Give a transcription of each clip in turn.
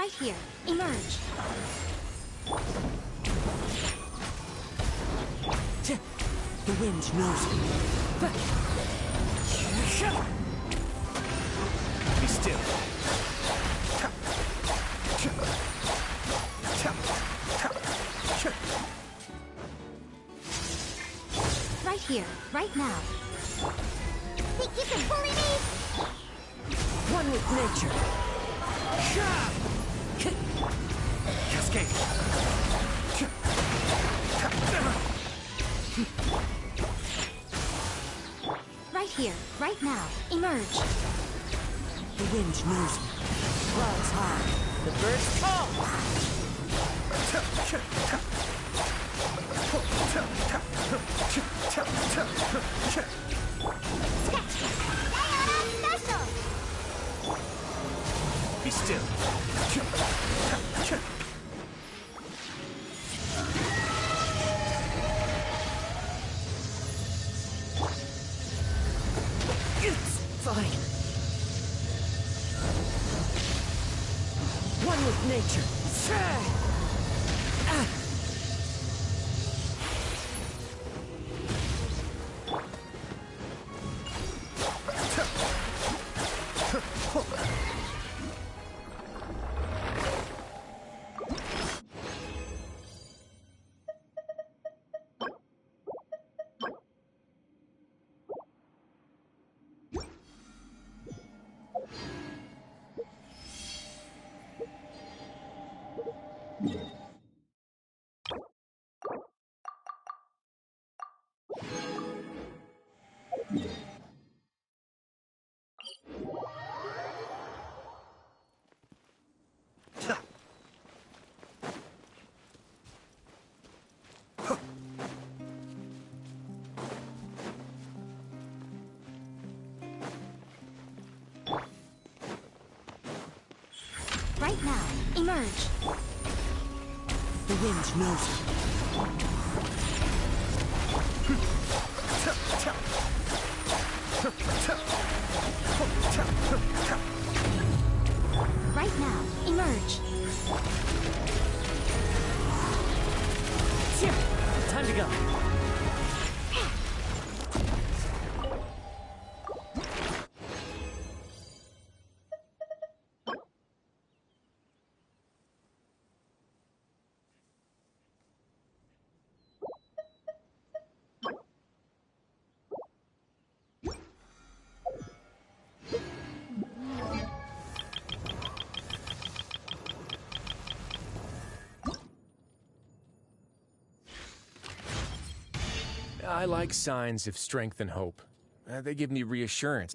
Right here. Emerge. The wind knows me. Be still. Right here. Right now. Think you can bully me? One with nature. Cascade. Right here. Right now. Emerge. The wind knows me. Clouds high. The birds fall. Be still. It's fine. One with nature. Right now. Emerge. The wind knows me. Right now. Emerge. Time to go. I like signs of strength and hope. They give me reassurance.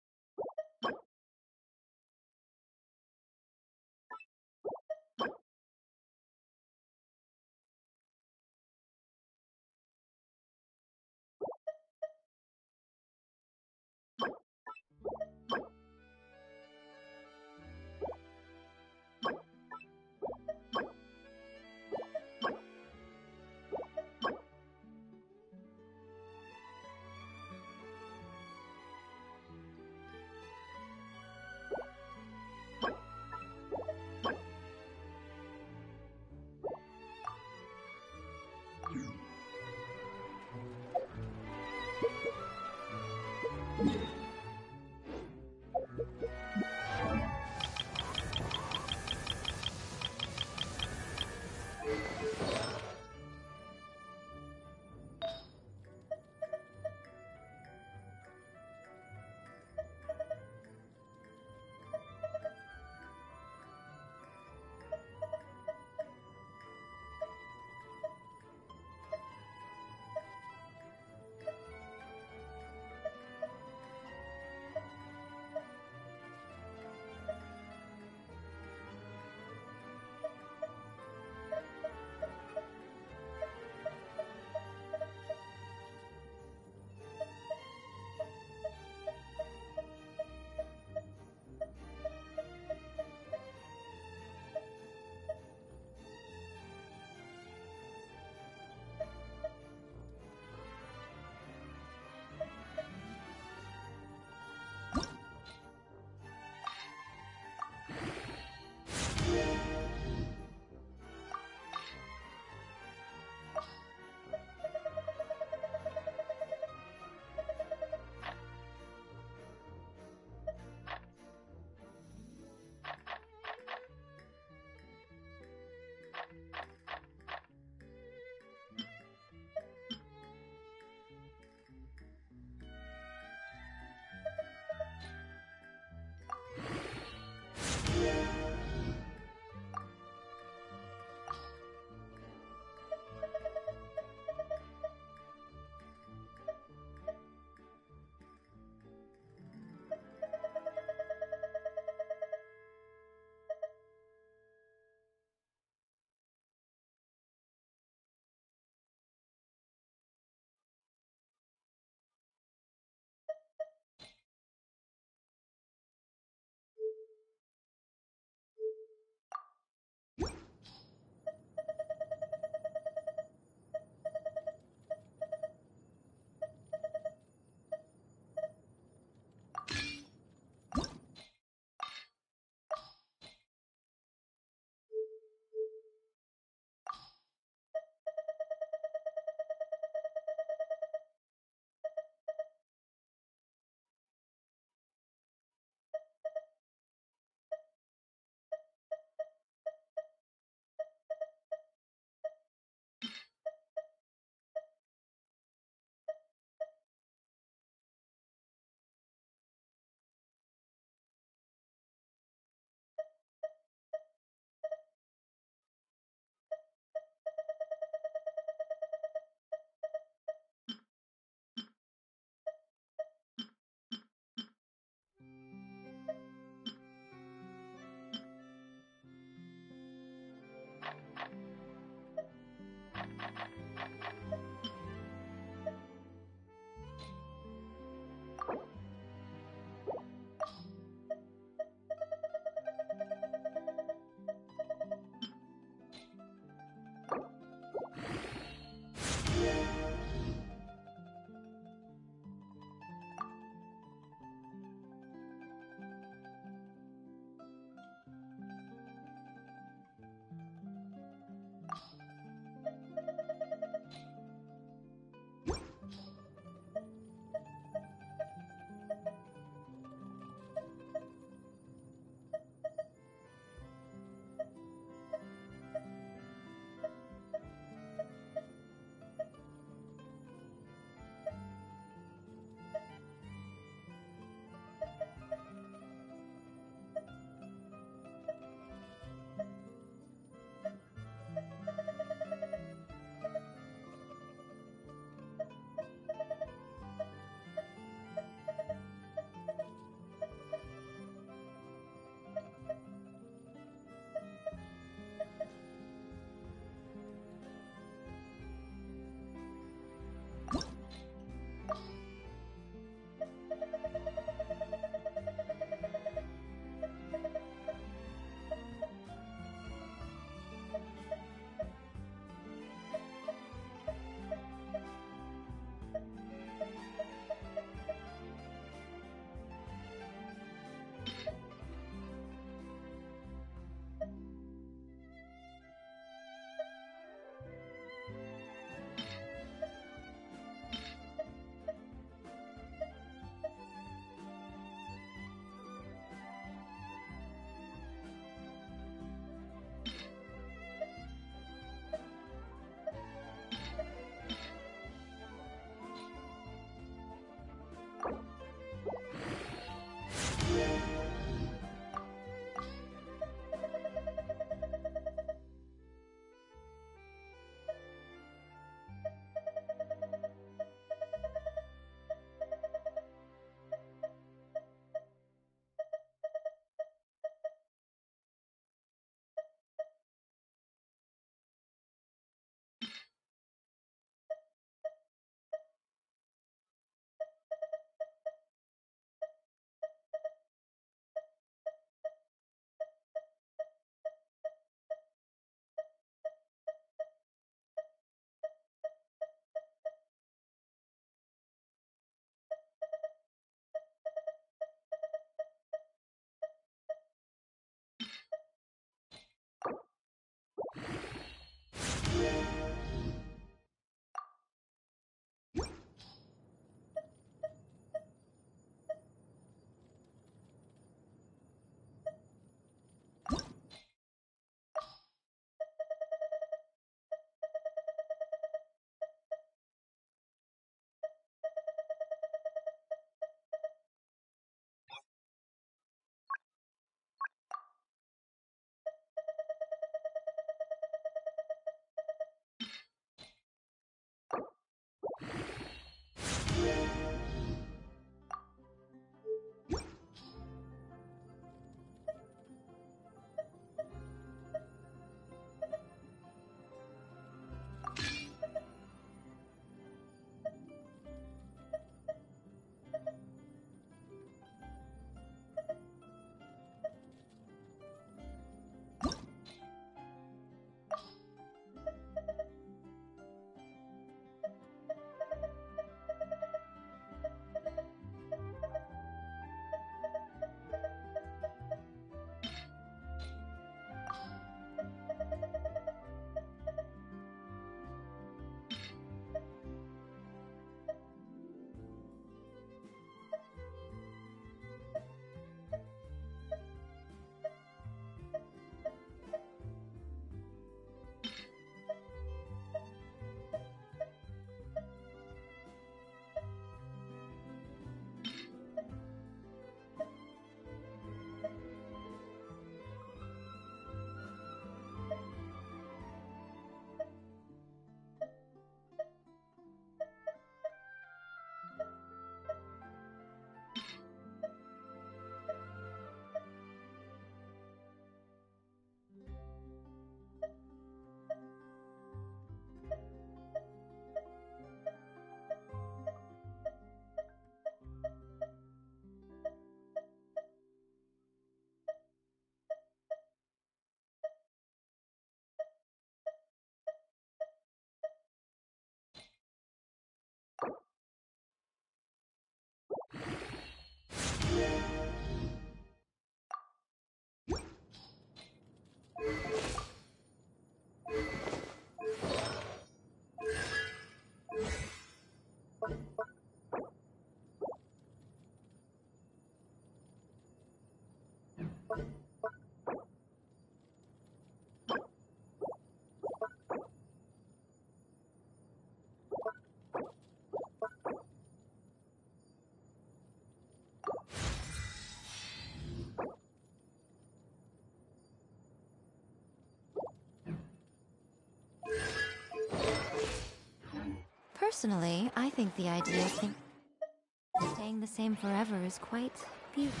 Personally, I think the idea of staying the same forever is quite beautiful.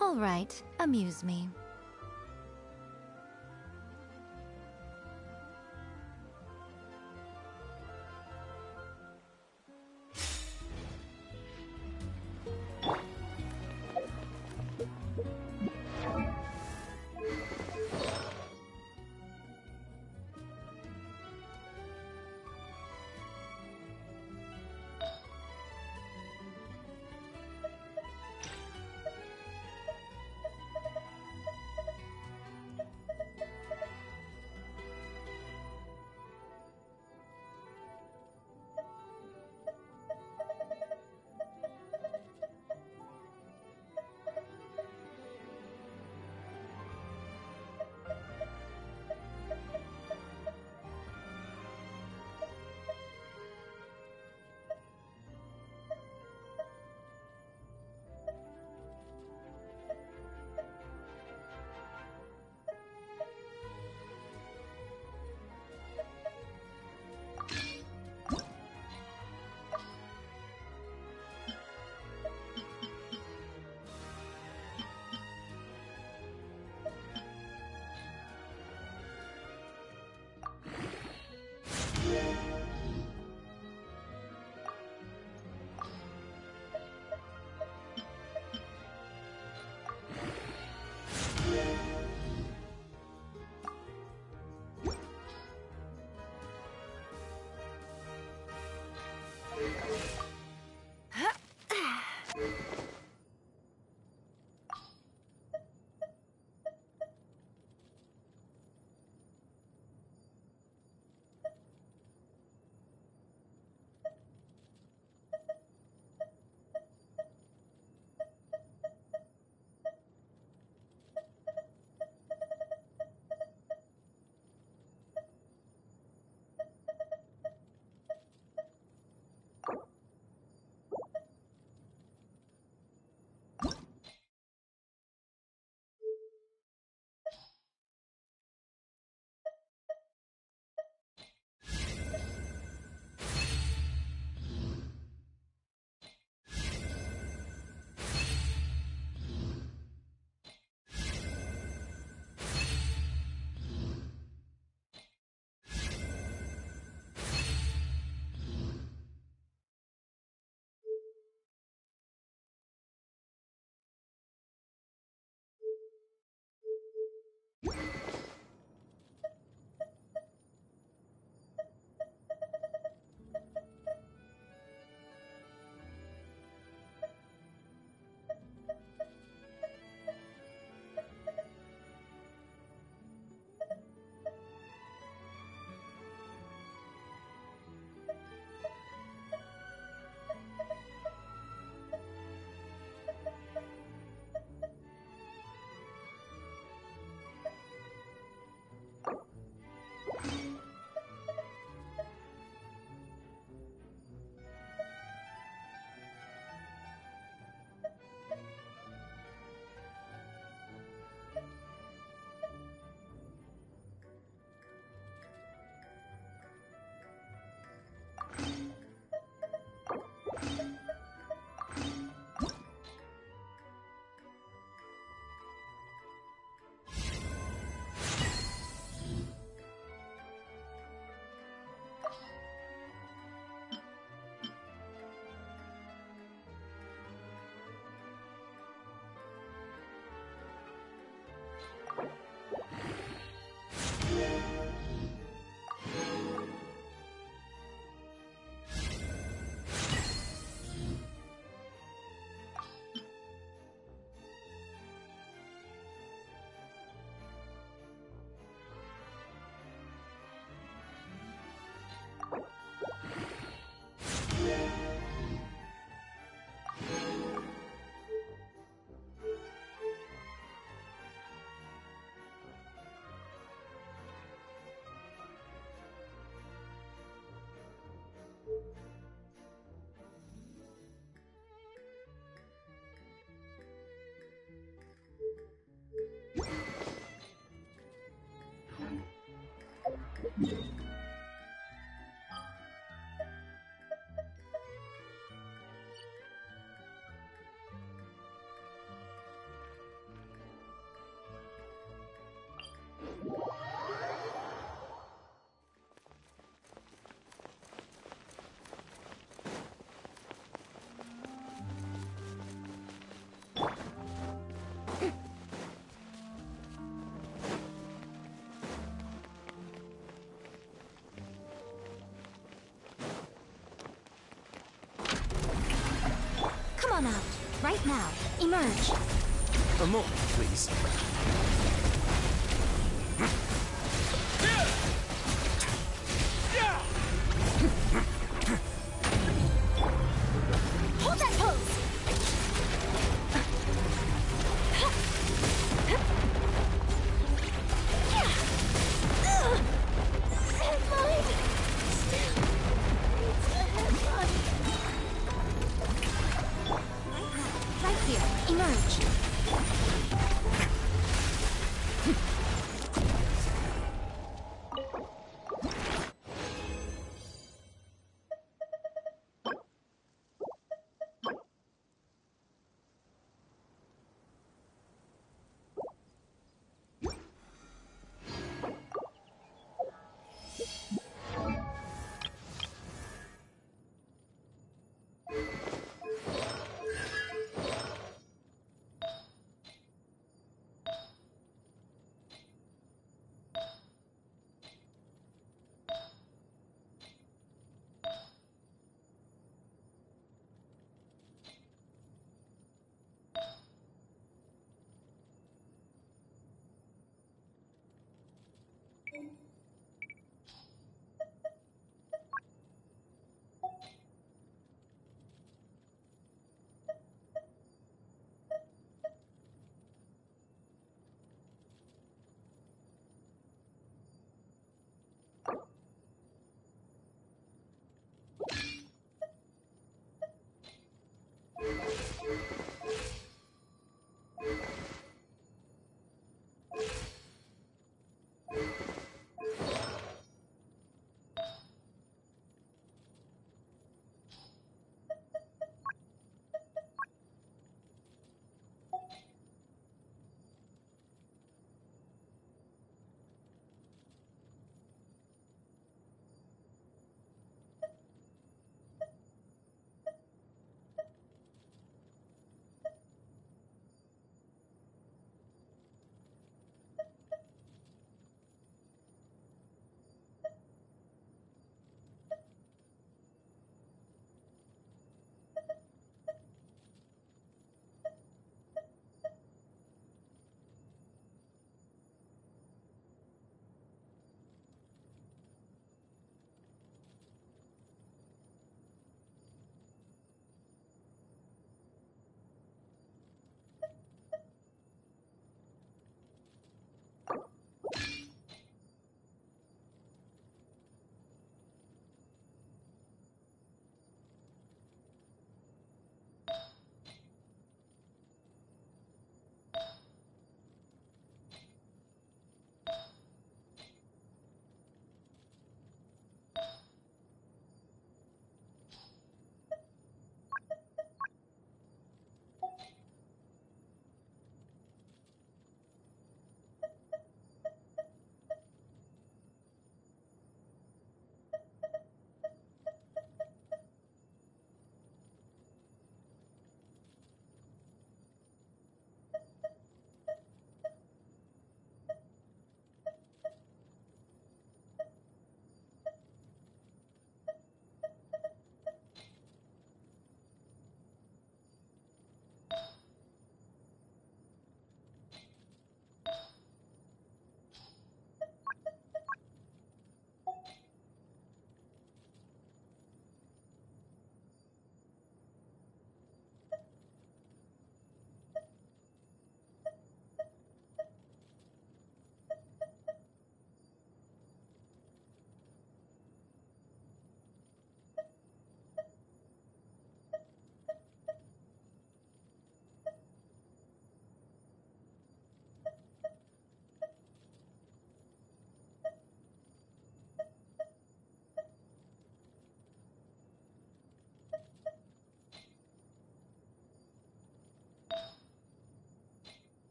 All right, amuse me. on out. Right now. Emerge. A moment, please. Hold that pose! Headline! Still needs a headline. Right here. Emerge.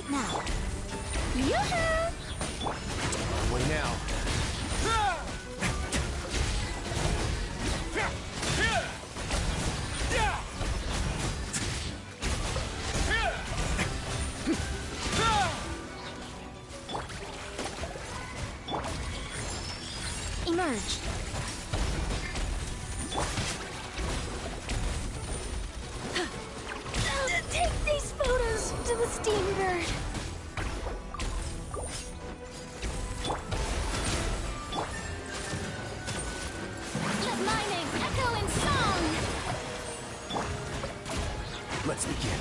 right now. Yoo-hoo! Way now. Emerge. Take these photos to the steam bird. Let my name echo in song. Let's begin.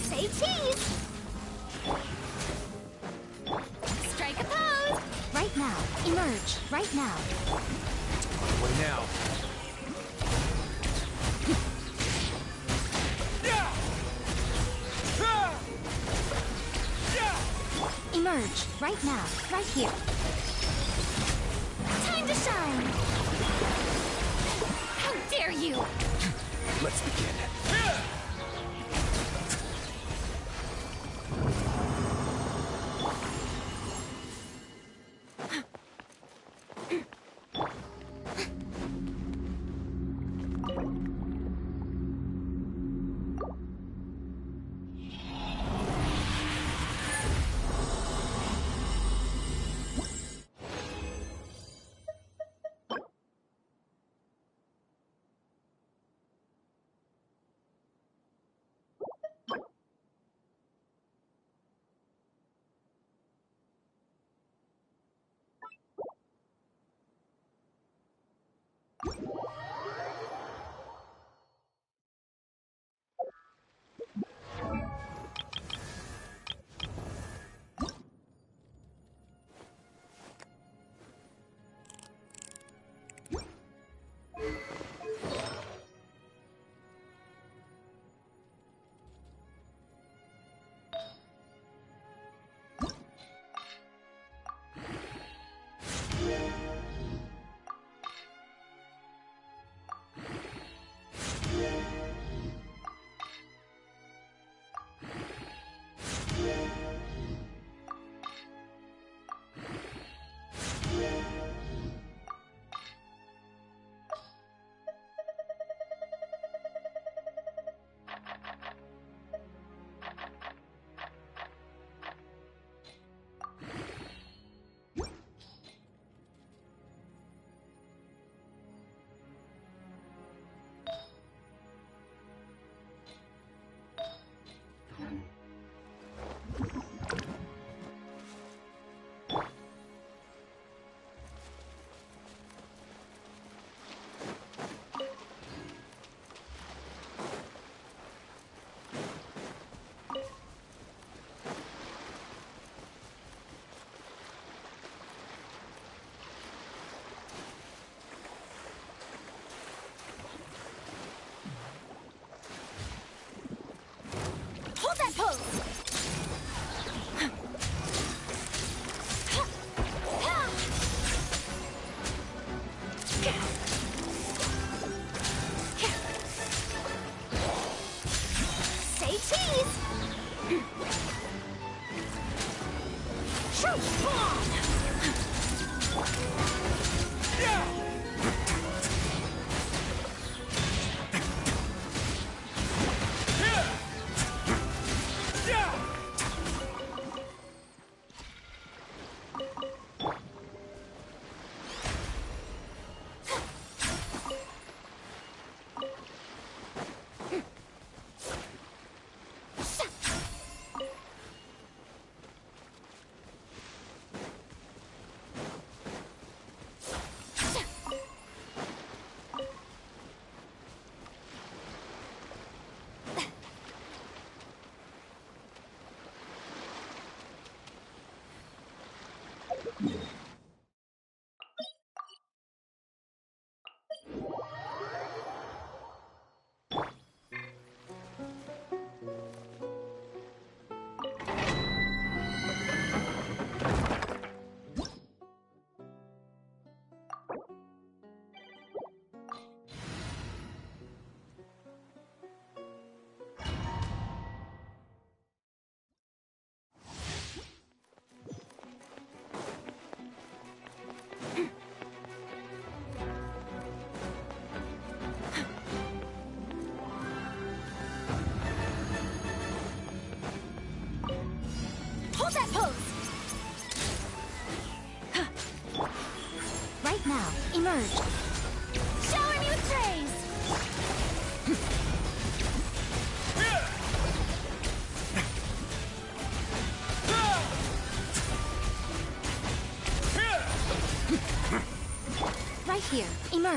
Say cheese! Strike a pose! Right now. Emerge. Right now. Way now. Emerge. Right now. Right here. Time to shine! How dare you! Let's begin.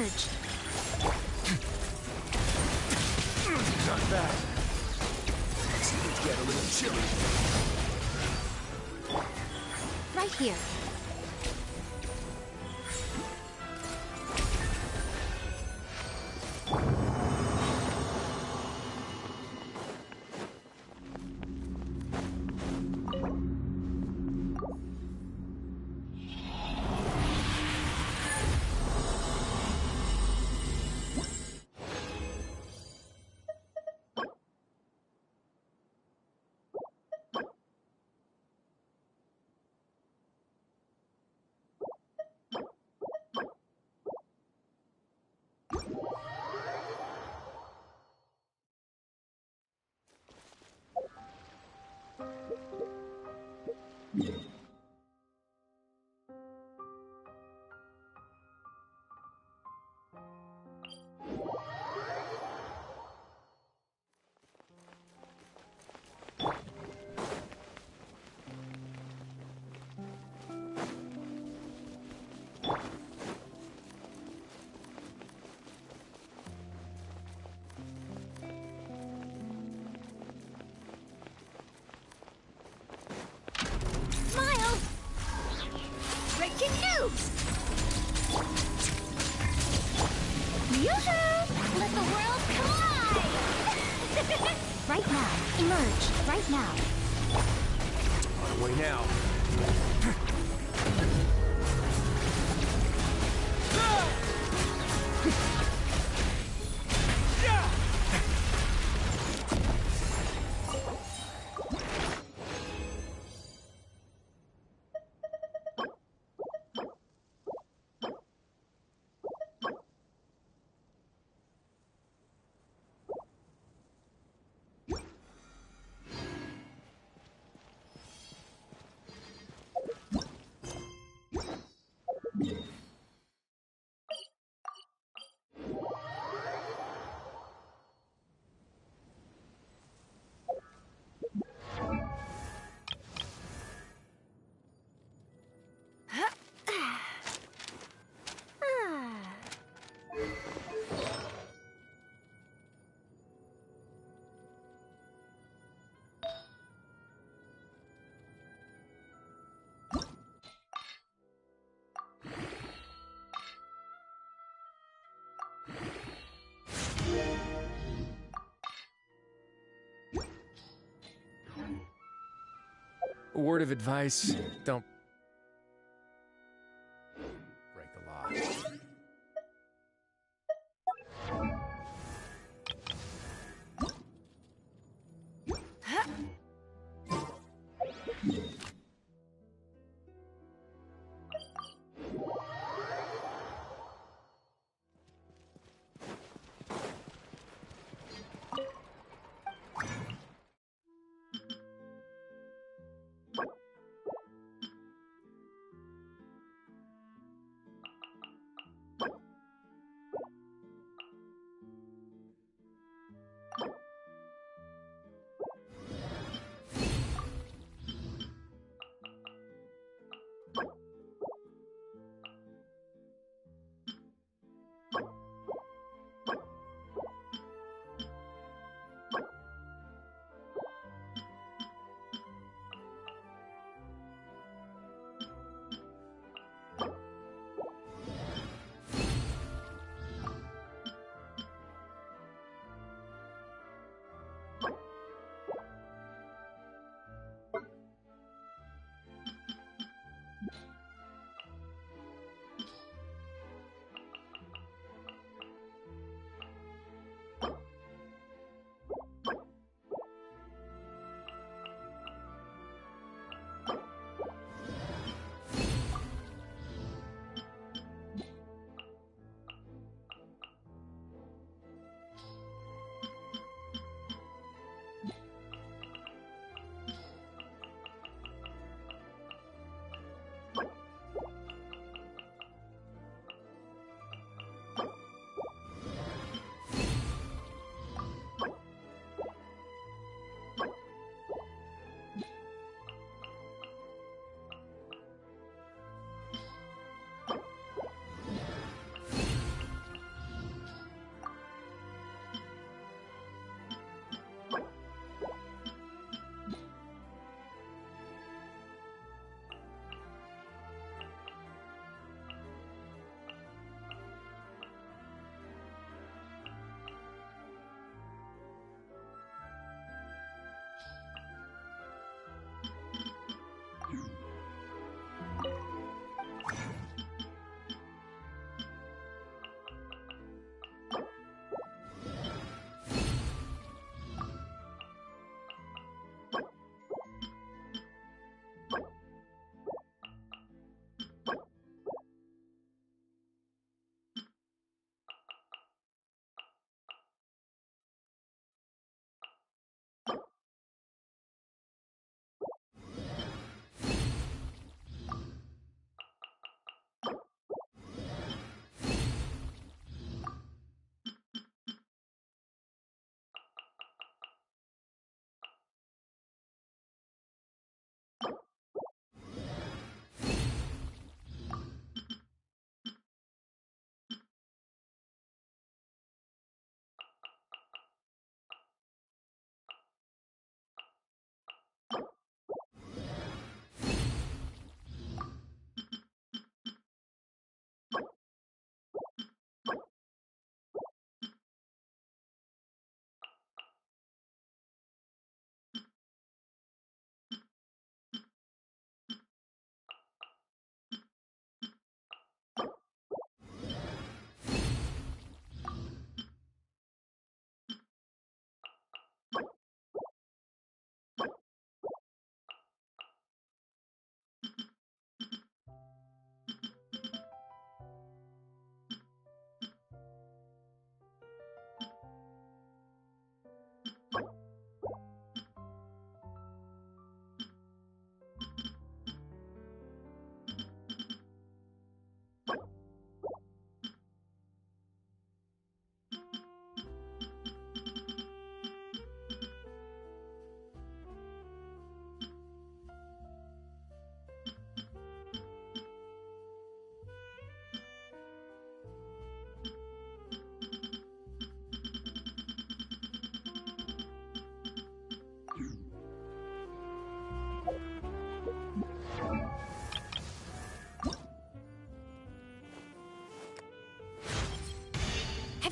emerge. Not bad. It's get a little chilly. Right here. Breaking news! Yoo-hoo! Let the world collide! Right now. Emerge. Right now. On our way now. A word of advice, don't break the law.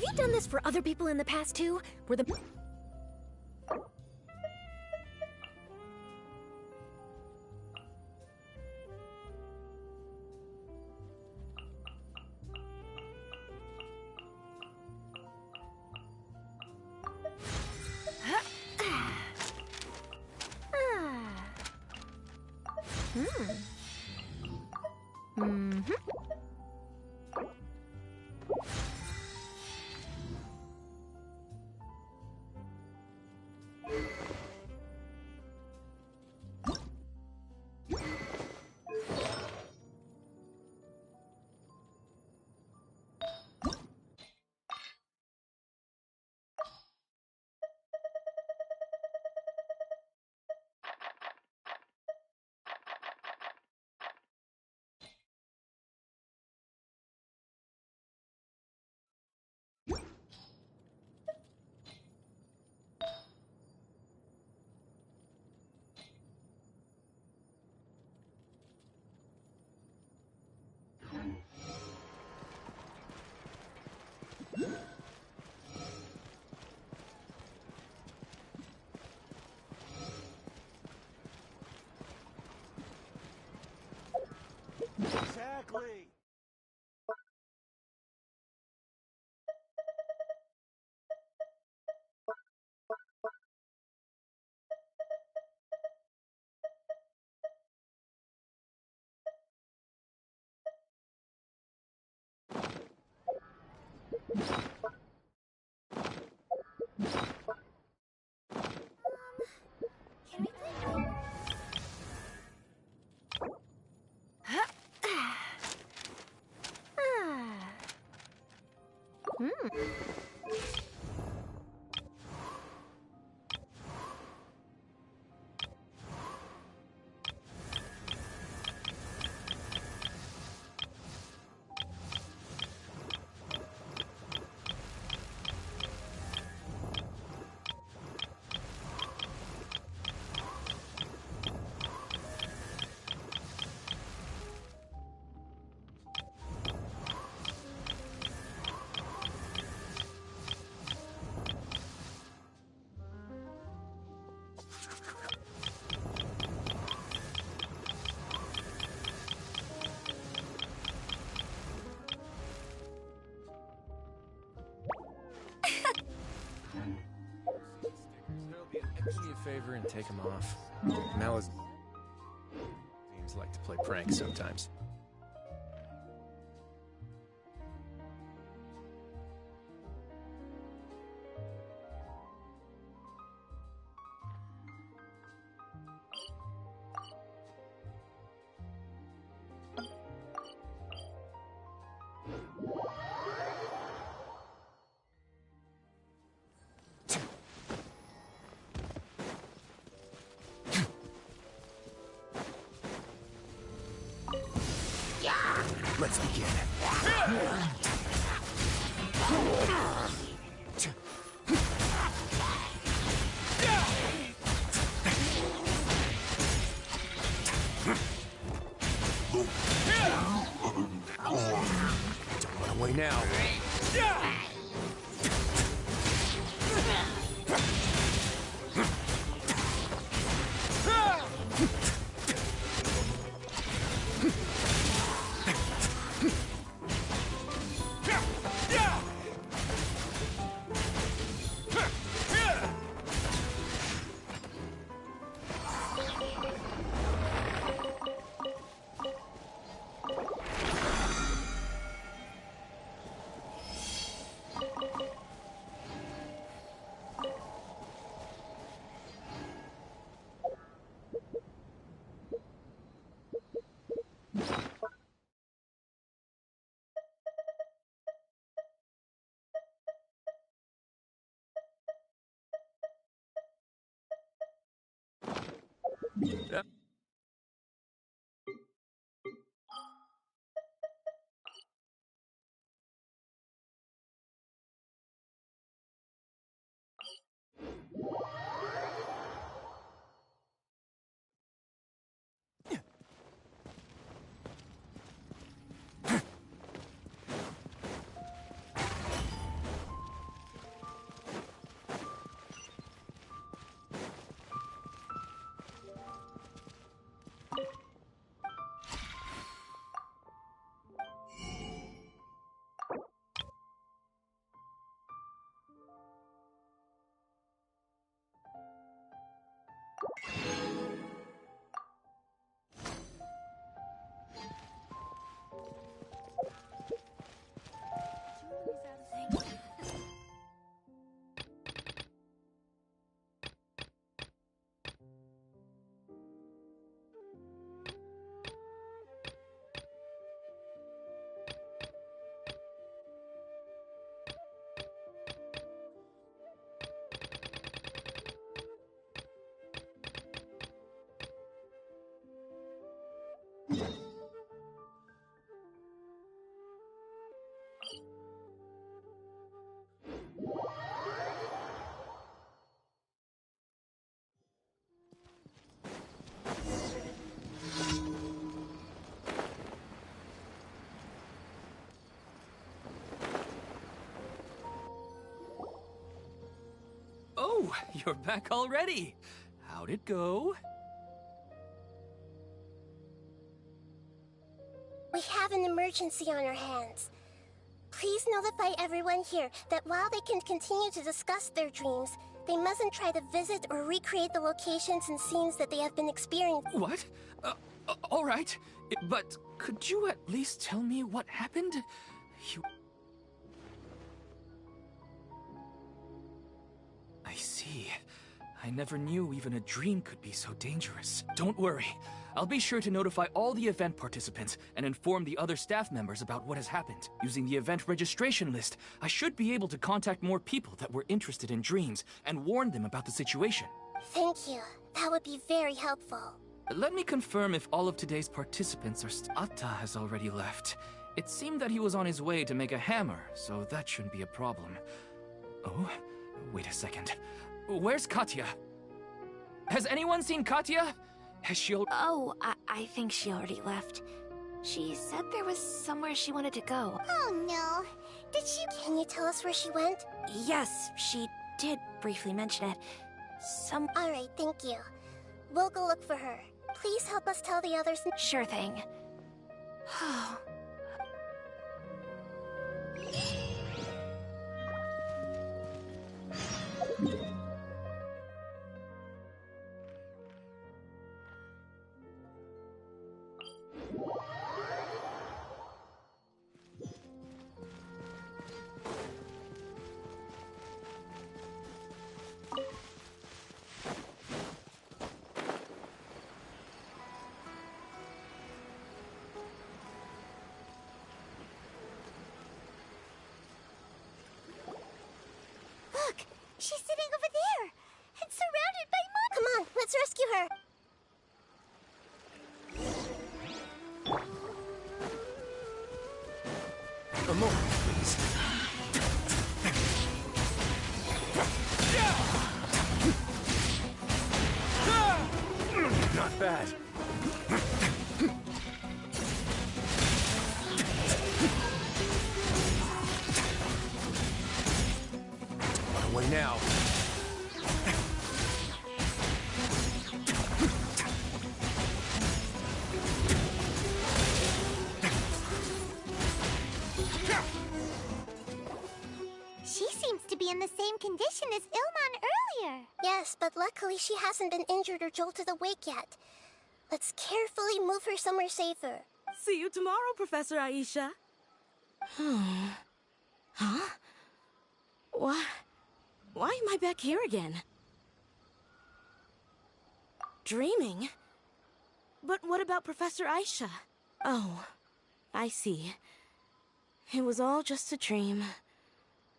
Have you done this for other people in the past too? Were the... Exactly. Can we play? Do me a favor and take them off. Mel seems like to play pranks sometimes. Let's begin. Don't run away now. Yeah. Oh, you're back already. How'd it go? We have an emergency on our hands. Please notify everyone here that while they can continue to discuss their dreams, they mustn't try to visit or recreate the locations and scenes that they have been experiencing. What? All right. But could you at least tell me what happened? You... I see. I never knew even a dream could be so dangerous. Don't worry. I'll be sure to notify all the event participants and inform the other staff members about what has happened. Using the event registration list, I should be able to contact more people that were interested in dreams and warn them about the situation. Thank you. That would be very helpful. Let me confirm if all of today's participants are... Atta has already left. It seemed that he was on his way to make a hammer, so that shouldn't be a problem. Oh, wait a second. Where's Katya? Has anyone seen Katya? Has she... Oh, I think she already left. She said there was somewhere she wanted to go. Oh no. Did she... Can you tell us where she went? Yes, she did briefly mention it. Alright, thank you. We'll go look for her. Please help us tell the others... Sure thing. Look! She's sitting over there! And surrounded by monsters! Come on, let's rescue her! A moment, please. Not bad. Our way now. She seems to be in the same condition as Ilman earlier. Yes, but luckily she hasn't been injured or jolted awake yet. Let's carefully move her somewhere safer. See you tomorrow, Professor Aisha. Huh? Why am I back here again? Dreaming? But what about Professor Aisha? Oh, I see. It was all just a dream.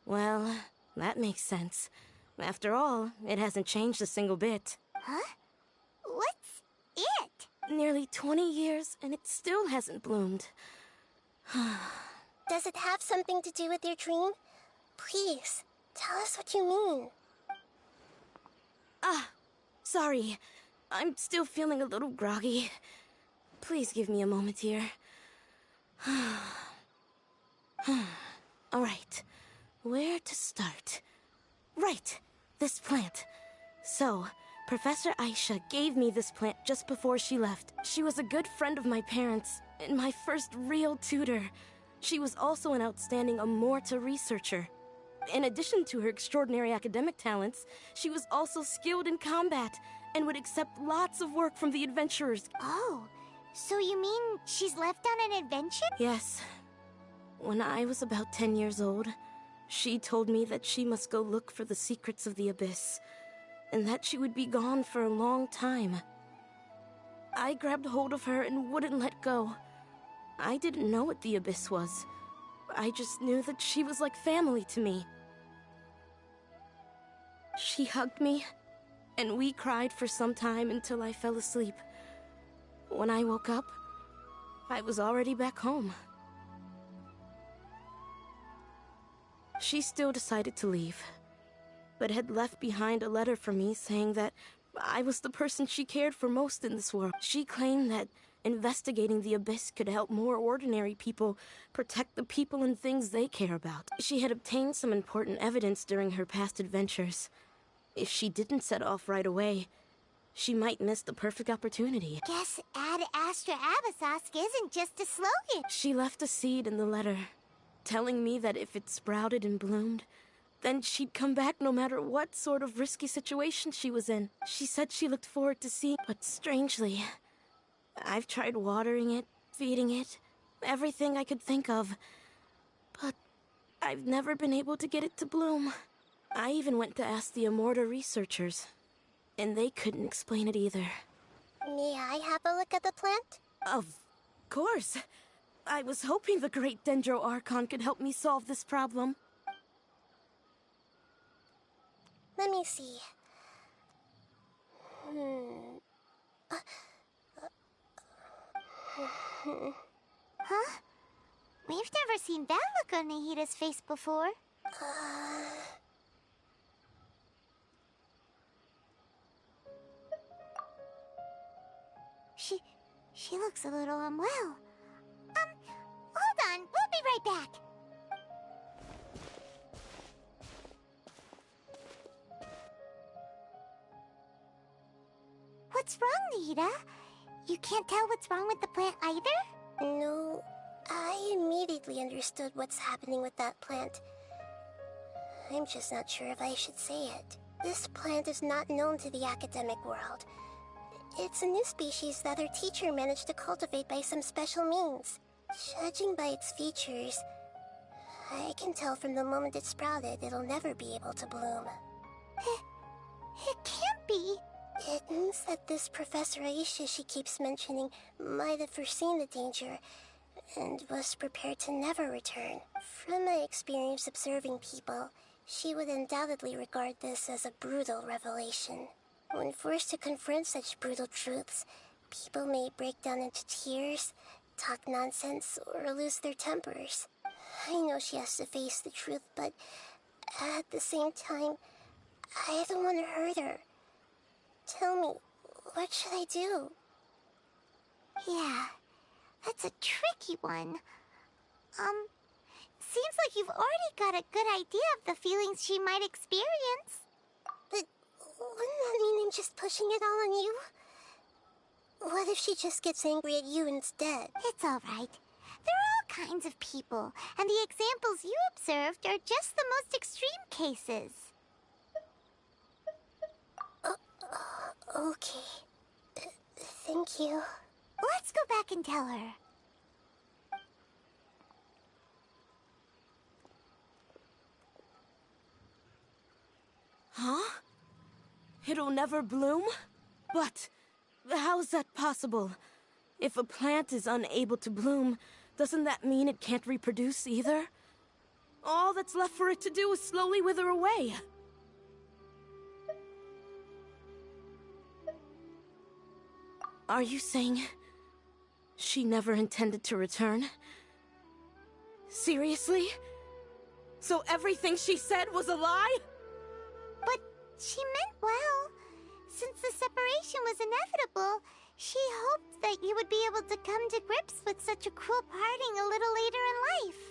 Well, that makes sense. After all, it hasn't changed a single bit. Huh? What's it? Nearly 20 years, and it still hasn't bloomed. Does it have something to do with your dream? Please, tell us what you mean. Sorry. I'm still feeling a little groggy. Please give me a moment here. Alright. Where to start? Right! This plant. So, Professor Aisha gave me this plant just before she left. She was a good friend of my parents, and my first real tutor. She was also an outstanding Amorta researcher. In addition to her extraordinary academic talents, she was also skilled in combat, and would accept lots of work from the adventurers. Oh, so you mean she's left on an adventure? Yes. When I was about 10 years old, she told me that she must go look for the secrets of the Abyss, and that she would be gone for a long time. I grabbed hold of her and wouldn't let go. I didn't know what the Abyss was. I just knew that she was like family to me. She hugged me, and we cried for some time until I fell asleep. When I woke up, I was already back home. She still decided to leave, but had left behind a letter for me saying that I was the person she cared for most in this world. She claimed that investigating the Abyss could help more ordinary people protect the people and things they care about. She had obtained some important evidence during her past adventures. If she didn't set off right away, she might miss the perfect opportunity. Guess Ad Astra Abyssosque isn't just a slogan. She left a seed in the letter, telling me that if it sprouted and bloomed, then she'd come back no matter what sort of risky situation she was in. She said she looked forward to seeing, but strangely, I've tried watering it, feeding it, everything I could think of, but I've never been able to get it to bloom. I even went to ask the Immorta researchers, and they couldn't explain it either. May I have a look at the plant? Of course. I was hoping the great Dendro Archon could help me solve this problem. Let me see. Huh? We've never seen that look on Nahida's face before. She looks a little unwell. Hold on, we'll be right back. What's wrong, Nahida? You can't tell what's wrong with the plant either? No, I immediately understood what's happening with that plant. I'm just not sure if I should say it. This plant is not known to the academic world. It's a new species that our teacher managed to cultivate by some special means. Judging by its features, I can tell from the moment it sprouted it'll never be able to bloom. It can't be. It means that this Professor Aisha she keeps mentioning might have foreseen the danger and was prepared to never return. From my experience observing people, she would undoubtedly regard this as a brutal revelation. When forced to confront such brutal truths, people may break down into tears, talk nonsense, or lose their tempers. I know she has to face the truth, but at the same time, I don't want to hurt her. Tell me, what should I do? Yeah, that's a tricky one. Seems like you've already got a good idea of the feelings she might experience. But wouldn't that mean I'm just pushing it all on you? What if she just gets angry at you instead? It's all right. There are all kinds of people, and the examples you observed are just the most extreme cases. Okay. Thank you. Let's go back and tell her. Huh? It'll never bloom? But how's that possible? If a plant is unable to bloom, doesn't that mean it can't reproduce either? All that's left for it to do is slowly wither away. Are you saying she never intended to return? Seriously? So everything she said was a lie? But she meant well. Since the separation was inevitable, she hoped that you would be able to come to grips with such a cruel parting a little later in life.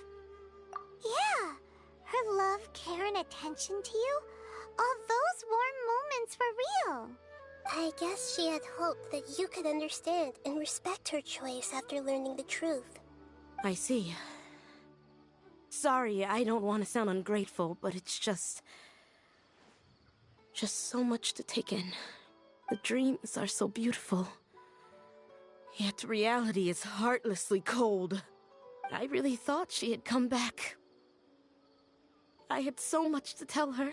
Yeah, her love, care, and attention to you, all those warm moments were real. I guess she had hoped that you could understand and respect her choice after learning the truth. I see. Sorry, I don't want to sound ungrateful, but it's just so much to take in. The dreams are so beautiful. Yet reality is heartlessly cold. I really thought she had come back. I had so much to tell her.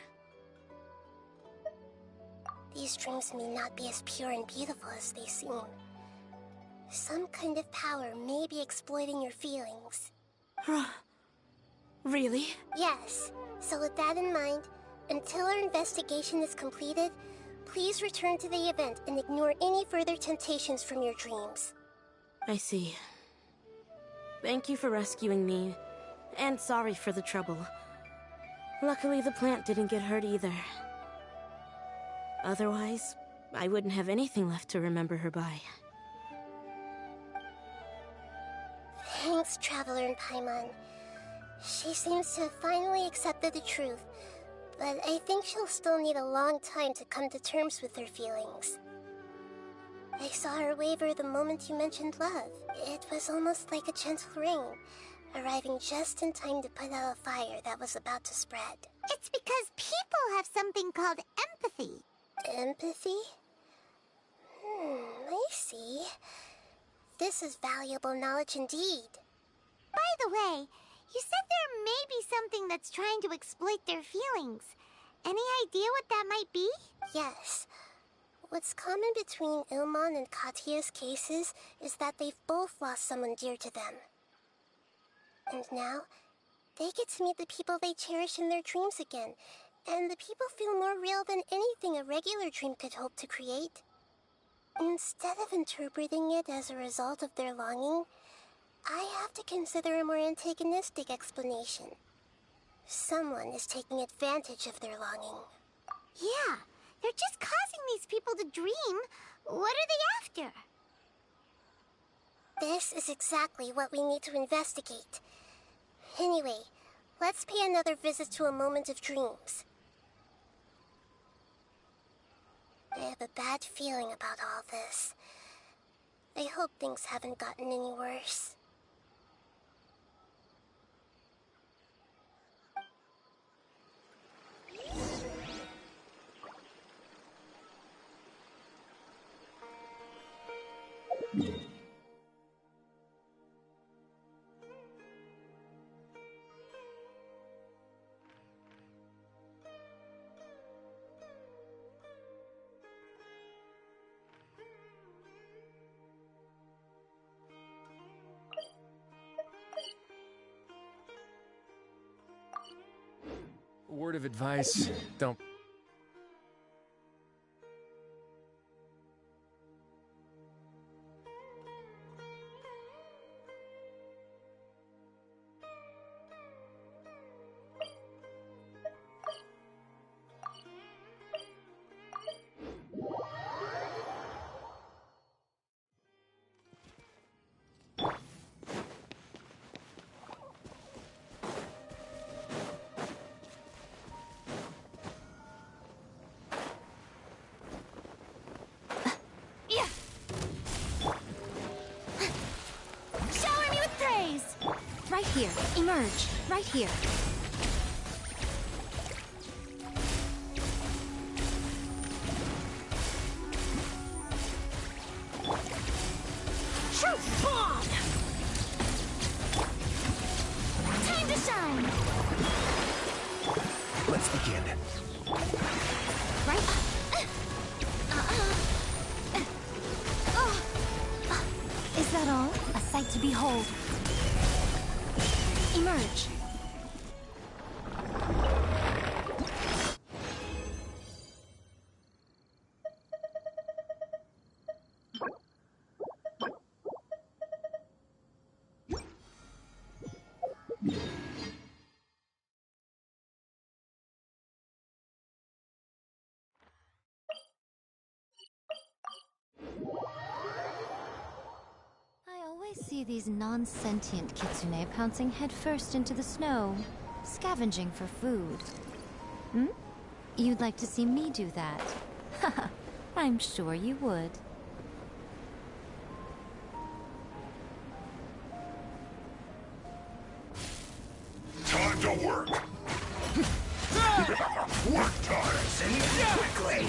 These dreams may not be as pure and beautiful as they seem. Some kind of power may be exploiting your feelings. Really? Yes. So with that in mind, until our investigation is completed, please return to the event and ignore any further temptations from your dreams. I see. Thank you for rescuing me, and sorry for the trouble. Luckily, the plant didn't get hurt either. Otherwise, I wouldn't have anything left to remember her by. Thanks, Traveler and Paimon. She seems to have finally accepted the truth, but I think she'll still need a long time to come to terms with her feelings. I saw her waver the moment you mentioned love. It was almost like a gentle rain, arriving just in time to put out a fire that was about to spread. It's because people have something called empathy. Empathy? I see. This is valuable knowledge indeed. By the way, you said there may be something that's trying to exploit their feelings. Any idea what that might be? Yes. What's common between Ilmon and Katya's cases is that they've both lost someone dear to them. And now, they get to meet the people they cherish in their dreams again, and the people feel more real than anything a regular dream could hope to create. Instead of interpreting it as a result of their longing, I have to consider a more antagonistic explanation. Someone is taking advantage of their longing. Yeah, they're just causing these people to dream. What are they after? This is exactly what we need to investigate. Anyway, let's pay another visit to a moment of dreams. I have a bad feeling about all this. I hope things haven't gotten any worse. Word of advice, don't... Right here. Emerge. Right here. Shoot! Bomb! Time to shine! Let's begin. Right? Is that all? A sight to behold. Emerge. I see these non-sentient kitsune pouncing headfirst into the snow, scavenging for food. You'd like to see me do that? Haha, I'm sure you would. Time to work! Work time! Quickly!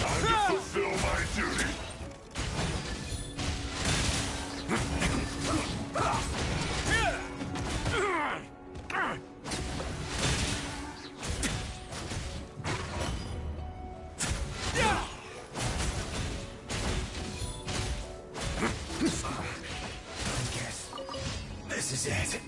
Time to fulfill my duty. I guess this is it.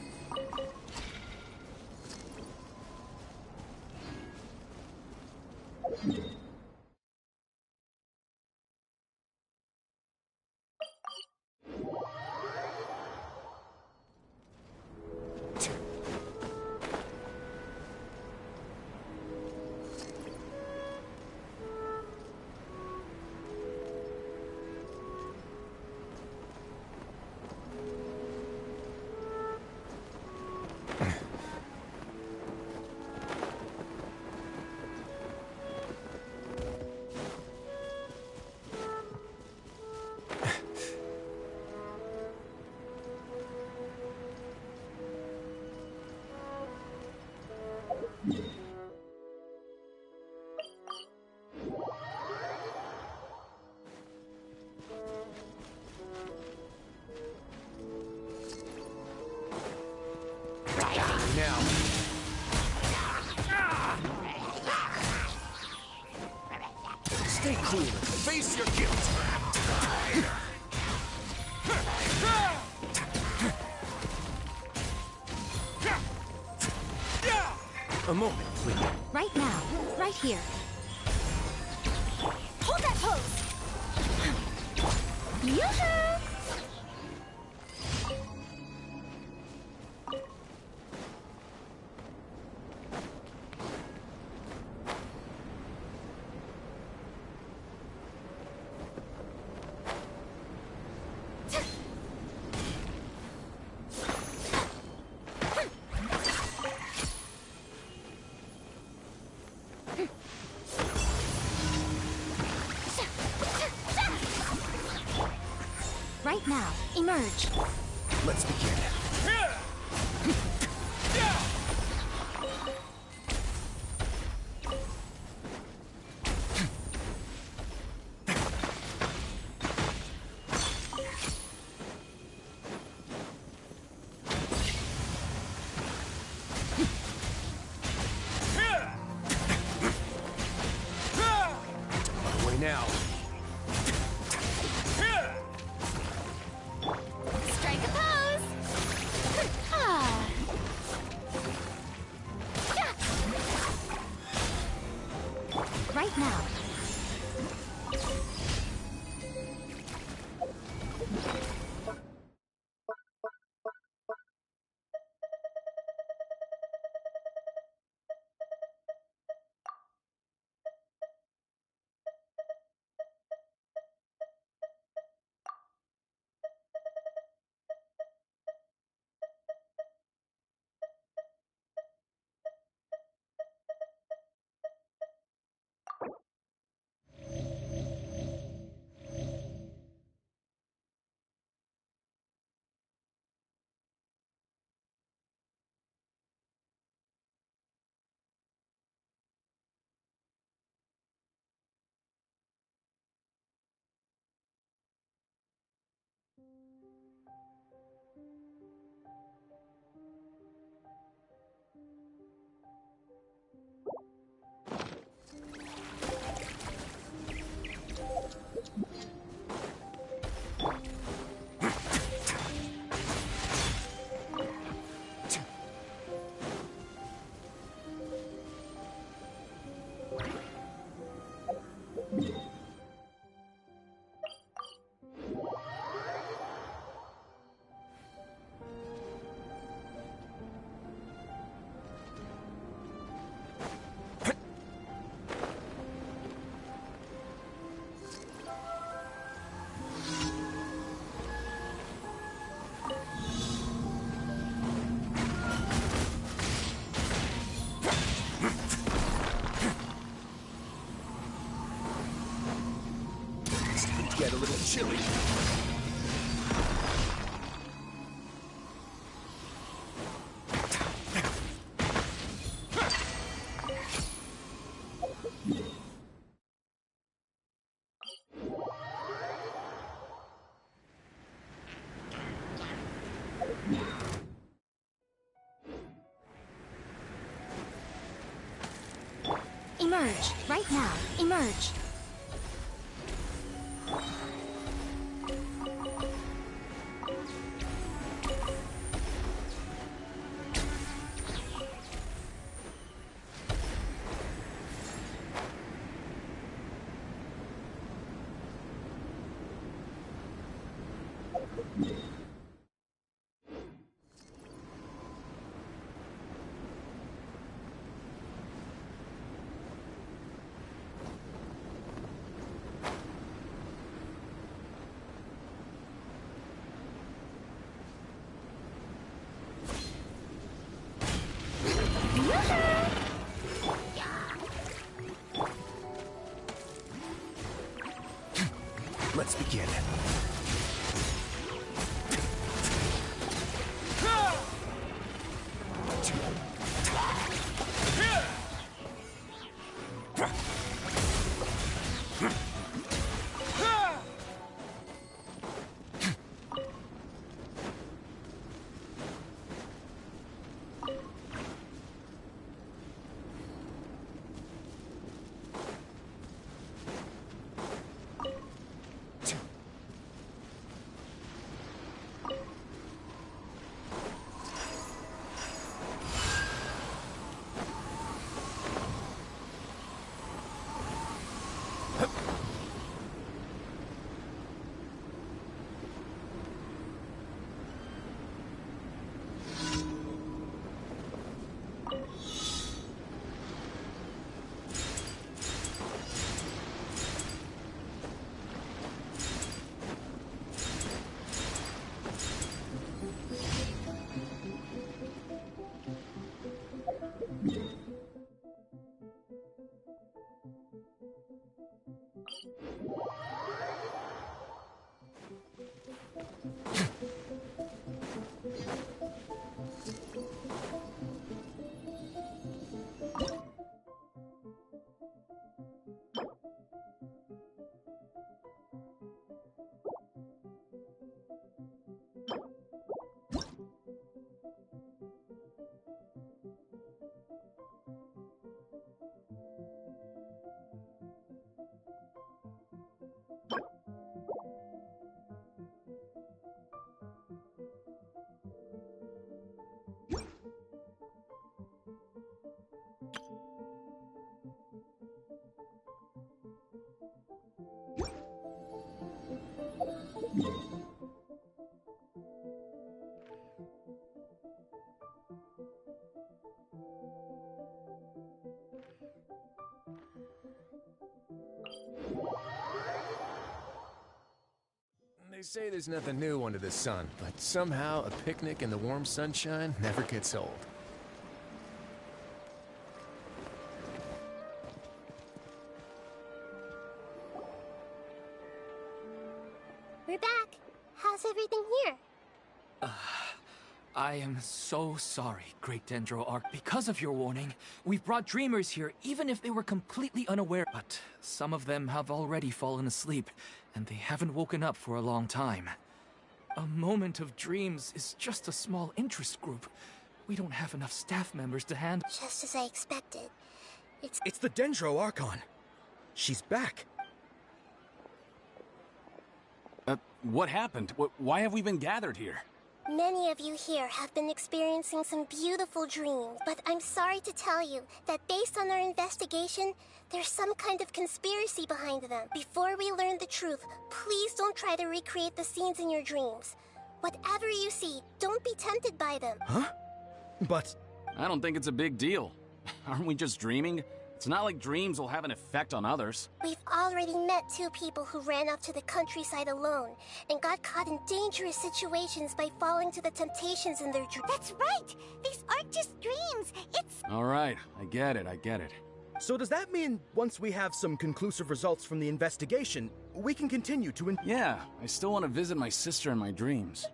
Now. Stay cool and face your guilt. A moment, please. Right now. Right here. Hold that pose! Yoo-hoo! Right now, emerge. Let's begin. Away now. Strike a pose! Ah. Right now. Get a little chilly. Emerge, right now. Emerge. Let's begin. They say there's nothing new under the sun, but somehow a picnic in the warm sunshine never gets old. We're back. How's everything here? I am so sorry, Great Dendro Arc. Because of your warning, we've brought dreamers here even if they were completely unaware. But some of them have already fallen asleep, and they haven't woken up for a long time. A moment of dreams is just a small interest group. We don't have enough staff members to handle. Just as I expected. It's the Dendro Archon. She's back. What happened? Why have we been gathered here? Many of you here have been experiencing some beautiful dreams, but I'm sorry to tell you that based on our investigation, there's some kind of conspiracy behind them. Before we learn the truth, please don't try to recreate the scenes in your dreams. Whatever you see, don't be tempted by them. Huh? But... I don't think it's a big deal. Aren't we just dreaming? It's not like dreams will have an effect on others. We've already met 2 people who ran off to the countryside alone and got caught in dangerous situations by falling to the temptations in their dreams. That's right! These aren't just dreams! It's... Alright, I get it. so does that mean once we have some conclusive results from the investigation, we can continue to... Yeah, I still want to visit my sister in my dreams.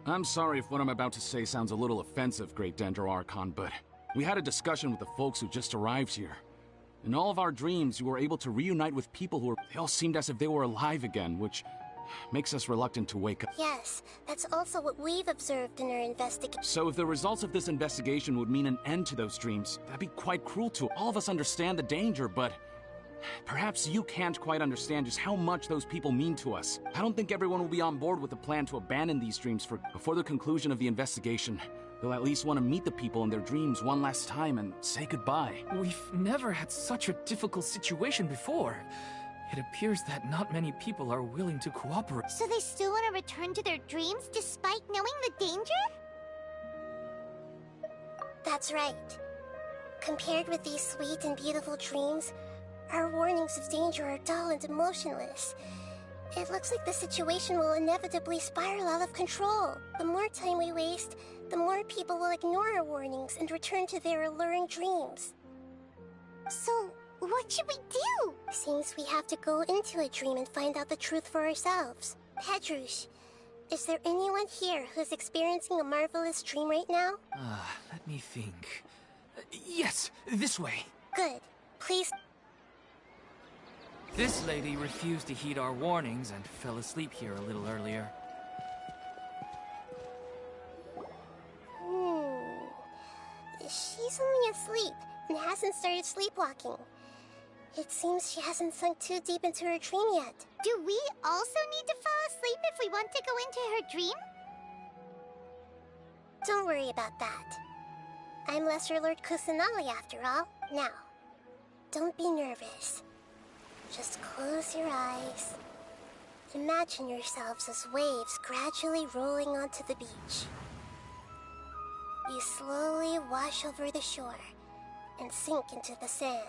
I'm sorry if what I'm about to say sounds a little offensive, Great Dendro Archon, but we had a discussion with the folks who just arrived here. In all of our dreams, we were able to reunite with people who they all seemed as if they were alive again, which makes us reluctant to wake up. Yes, that's also what we've observed in our investigation. So if the results of this investigation would mean an end to those dreams, that'd be quite cruel to all of us understand the danger, but perhaps you can't quite understand just how much those people mean to us. I don't think everyone will be on board with the plan to abandon these dreams before the conclusion of the investigation. They'll at least want to meet the people in their dreams one last time and say goodbye. We've never had such a difficult situation before. It appears that not many people are willing to cooperate. So they still want to return to their dreams despite knowing the danger? That's right. Compared with these sweet and beautiful dreams, our warnings of danger are dull and emotionless. It looks like the situation will inevitably spiral out of control. The more time we waste, the more people will ignore our warnings and return to their alluring dreams. So, what should we do? Seems we have to go into a dream and find out the truth for ourselves. Petrush, is there anyone here who's experiencing a marvelous dream right now? Let me think. Yes, this way. Good. Please. This lady refused to heed our warnings and fell asleep here a little earlier. She's only asleep and hasn't started sleepwalking. It seems she hasn't sunk too deep into her dream yet. Do we also need to fall asleep if we want to go into her dream? Don't worry about that. I'm Lesser Lord Kusanali after all. Now, don't be nervous. Just close your eyes. Imagine yourselves as waves gradually rolling onto the beach. You slowly wash over the shore and sink into the sand.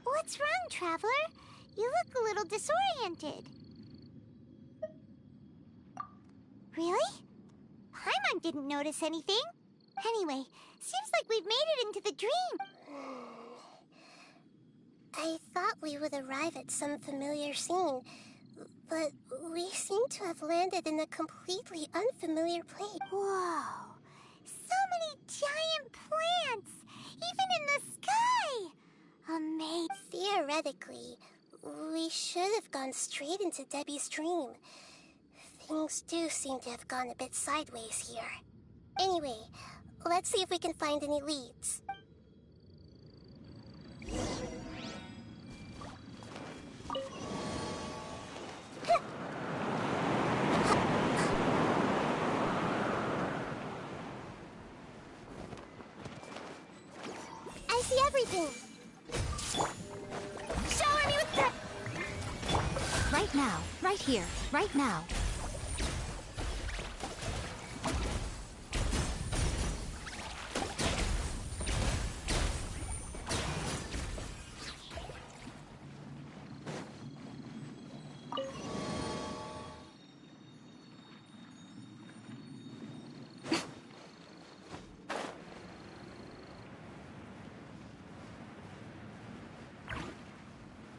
What's wrong, Traveler? You look a little disoriented. Really? Paimon didn't notice anything. Anyway, seems like we've made it into the dream. I thought we would arrive at some familiar scene, but we seem to have landed in a completely unfamiliar place. Whoa! So many giant plants! Even in the sky! Amazing. Theoretically, we should have gone straight into Debbie's dream. Things do seem to have gone a bit sideways here. Anyway, let's see if we can find any leads. I see everything. Shower me with that. Right now. Right here. Right now.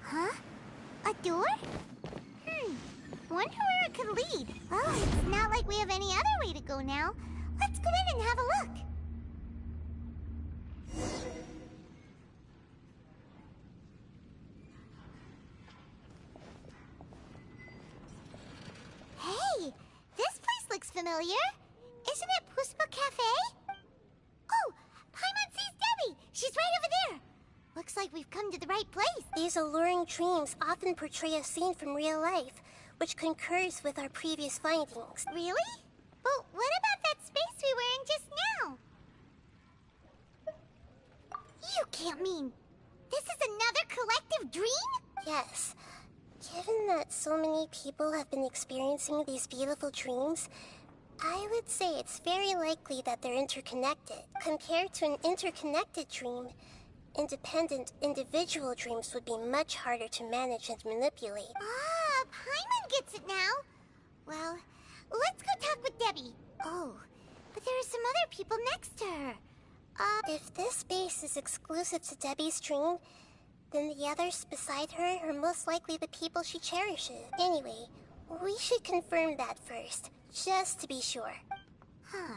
Huh? A door? Wonder where it could lead. Well, it's not like we have any other way to go now. Let's go in and have a look. Hey, this place looks familiar. Isn't it Puspa Cafe? Oh, Paimon sees Debbie. She's right over there. Looks like we've come to the right place. These alluring dreams often portray a scene from real life, which concurs with our previous findings. Really? But what about that space we were in just now? You can't mean this is another collective dream? Yes. Given that so many people have been experiencing these beautiful dreams, I would say it's very likely that they're interconnected. Compared to an interconnected dream, independent, individual dreams would be much harder to manage and manipulate. Ah, Paimon gets it now. Well, let's go talk with Debbie. Oh, but there are some other people next to her. If this space is exclusive to Debbie's dream, then the others beside her are most likely the people she cherishes. Anyway, we should confirm that first. just to be sure. Huh.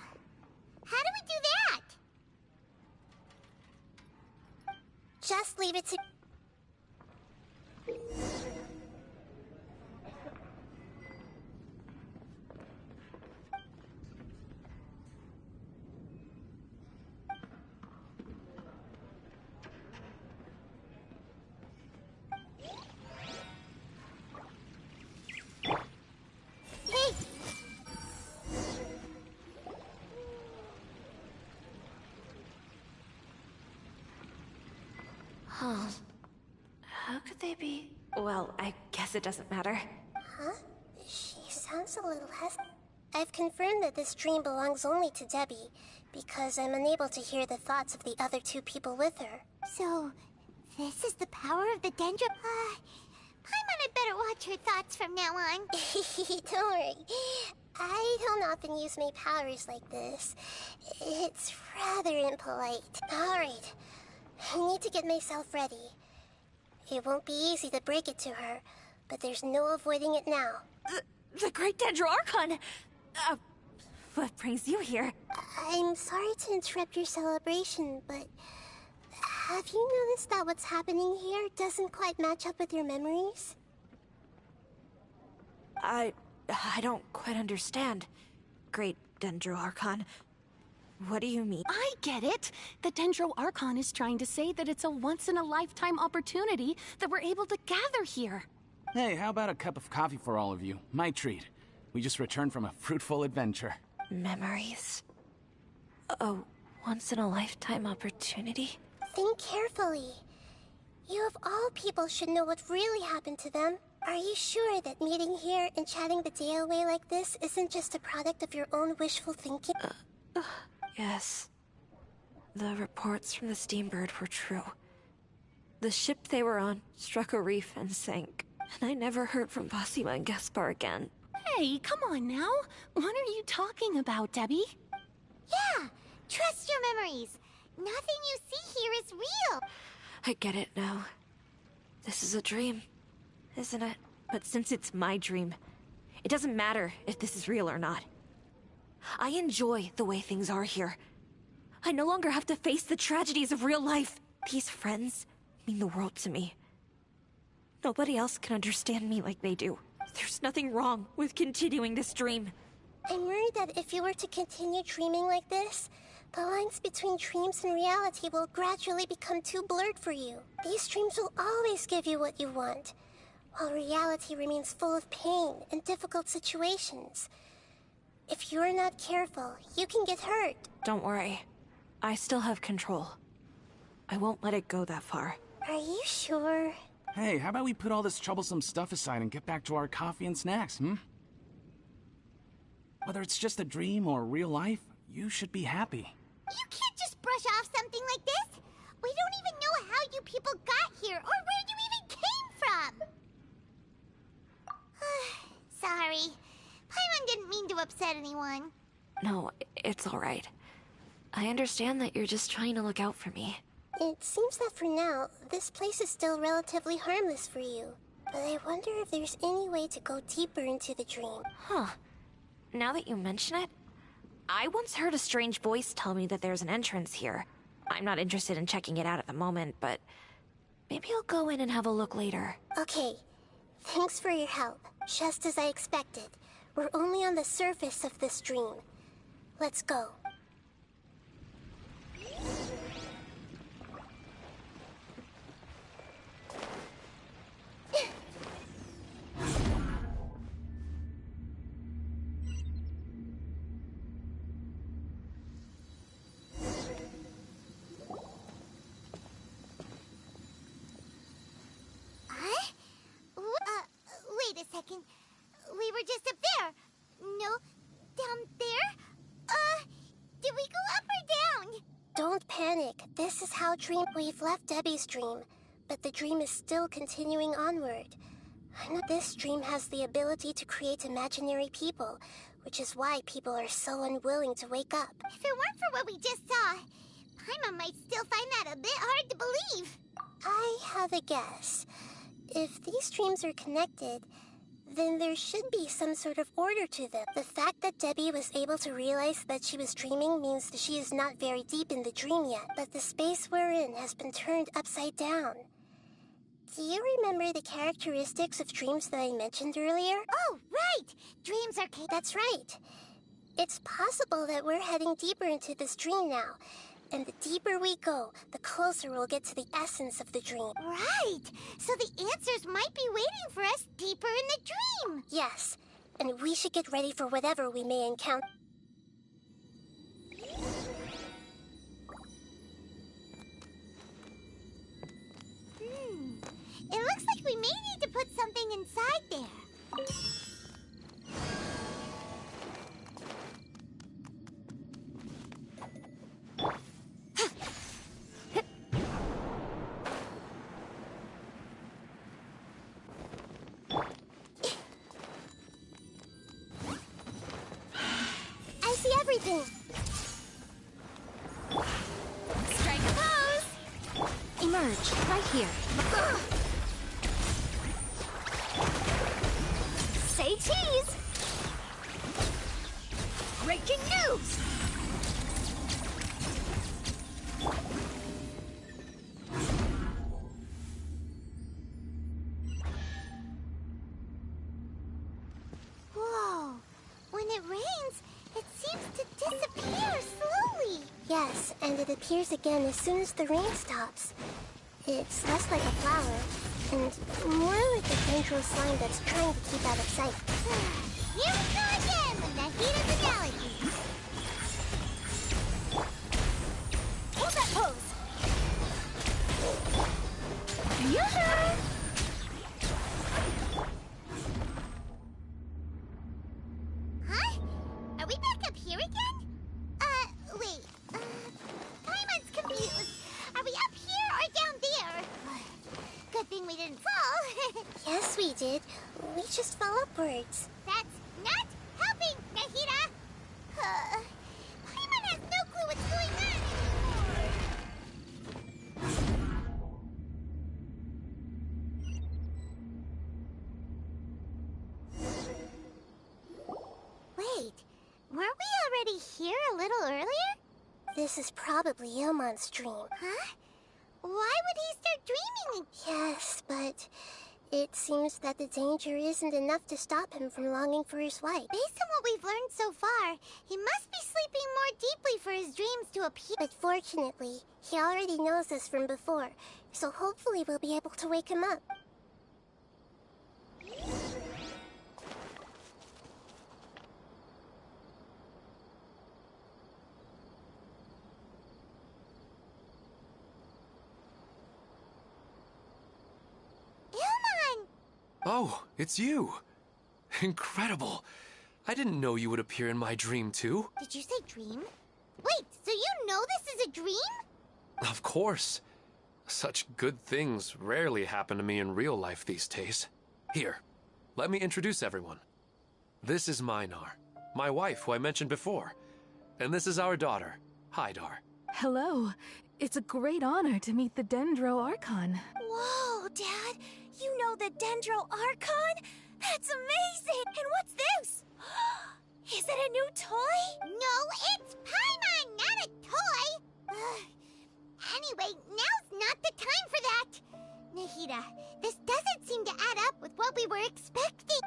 How do we do that? Just leave it to... Huh. How could they be? Well, I guess it doesn't matter. Huh? She sounds a little hesitant. I've confirmed that this dream belongs only to Debbie, because I'm unable to hear the thoughts of the other two people with her. So, this is the power of the Dendro... Paimon, I better watch her thoughts from now on. Don't worry. I don't often use my powers like this. It's rather impolite. Alright. I need to get myself ready. It won't be easy to break it to her, but there's no avoiding it now. The Great Dendro Archon! What brings you here? I'm sorry to interrupt your celebration, but... have you noticed that what's happening here doesn't quite match up with your memories? I don't quite understand. Great Dendro Archon. What do you mean? I get it! The Dendro Archon is trying to say that it's a once-in-a-lifetime opportunity that we're able to gather here. Hey, how about a cup of coffee for all of you? My treat. We just returned from a fruitful adventure. Memories? A once-in-a-lifetime opportunity? Think carefully. You of all people should know what really happened to them. Are you sure that meeting here and chatting the day away like this isn't just a product of your own wishful thinking? Yes. The reports from the Steambird were true. The ship they were on struck a reef and sank. And I never heard from Basima and Gaspar again. Hey, come on now! What are you talking about, Debbie? Yeah! Trust your memories! Nothing you see here is real! I get it now. This is a dream, isn't it? But since it's my dream, it doesn't matter if this is real or not. I enjoy the way things are here. I no longer have to face the tragedies of real life. These friends mean the world to me. Nobody else can understand me like they do. There's nothing wrong with continuing this dream. I'm worried that if you were to continue dreaming like this, the lines between dreams and reality will gradually become too blurred for you. These dreams will always give you what you want, while reality remains full of pain and difficult situations. If you're not careful, you can get hurt. Don't worry. I still have control. I won't let it go that far. Are you sure? Hey, how about we put all this troublesome stuff aside and get back to our coffee and snacks, Whether it's just a dream or real life, you should be happy. You can't just brush off something like this! We don't even know how you people got here, or where you even came from! Sorry. Paimon didn't mean to upset anyone. No, it's alright. I understand that you're just trying to look out for me. It seems that for now, this place is still relatively harmless for you. But I wonder if there's any way to go deeper into the dream. Huh. Now that you mention it, I once heard a strange voice tell me that there's an entrance here. I'm not interested in checking it out at the moment, but maybe I'll go in and have a look later. Okay. Thanks for your help. Just as I expected. We're only on the surface of this dream. Let's go. Wait a second. We were just up there. No, down there? Did we go up or down? Don't panic. This is how we've left Debbie's dream, but the dream is still continuing onward. I know this dream has the ability to create imaginary people, which is why people are so unwilling to wake up. If it weren't for what we just saw, Paimon might still find that a bit hard to believe. I have a guess. If these dreams are connected, then there should be some sort of order to them. The fact that Debbie was able to realize that she was dreaming means that she is not very deep in the dream yet, but the space we're in has been turned upside down. Do you remember the characteristics of dreams that I mentioned earlier? Oh, right! Dreams are... That's right. It's possible that we're heading deeper into this dream now. And the deeper we go, the closer we'll get to the essence of the dream. Right! So the answers might be waiting for us deeper in the dream! Yes, and we should get ready for whatever we may encounter. It looks like we may need to put something inside there. I see everything. Strike a pose! Emerge, right here. Say cheese! Breaking news! Whoa! When it rains, it seems to disappear slowly. Yes, and it appears again as soon as the rain stops. It's less like a flower, and more like a dangerous slime that's trying to keep out of sight. Here we go again with the heat of the galaxy. Hold that pose. Yoo-hoo! Huh? Are we back up here again? Wait. Paimon's confused. Are we up here or down there? Good thing we didn't fall. Yes, we did. We just fell upwards. That's not helping, Nahida! Paimon has no clue what's going on anymore. Wait, weren't we already here a little earlier? This is probably Ilmon's dream. Huh? Why would he start dreaming? Yes, but it seems that the danger isn't enough to stop him from longing for his wife. Based on what we've learned so far, he must be sleeping more deeply for his dreams to appear. But fortunately, he already knows us from before, so hopefully we'll be able to wake him up. Oh, it's you. Incredible. I didn't know you would appear in my dream, too. Did you say dream? Wait, so you know this is a dream? Of course. Such good things rarely happen to me in real life these days. Here, let me introduce everyone. This is Minar, my wife who I mentioned before. And this is our daughter, Hydar. Hello. It's a great honor to meet the Dendro Archon. Whoa, Dad! You know the Dendro Archon? That's amazing! And what's this? Is it a new toy? No, it's Paimon, not a toy! Anyway, now's not the time for that! Nahida, this doesn't seem to add up with what we were expecting.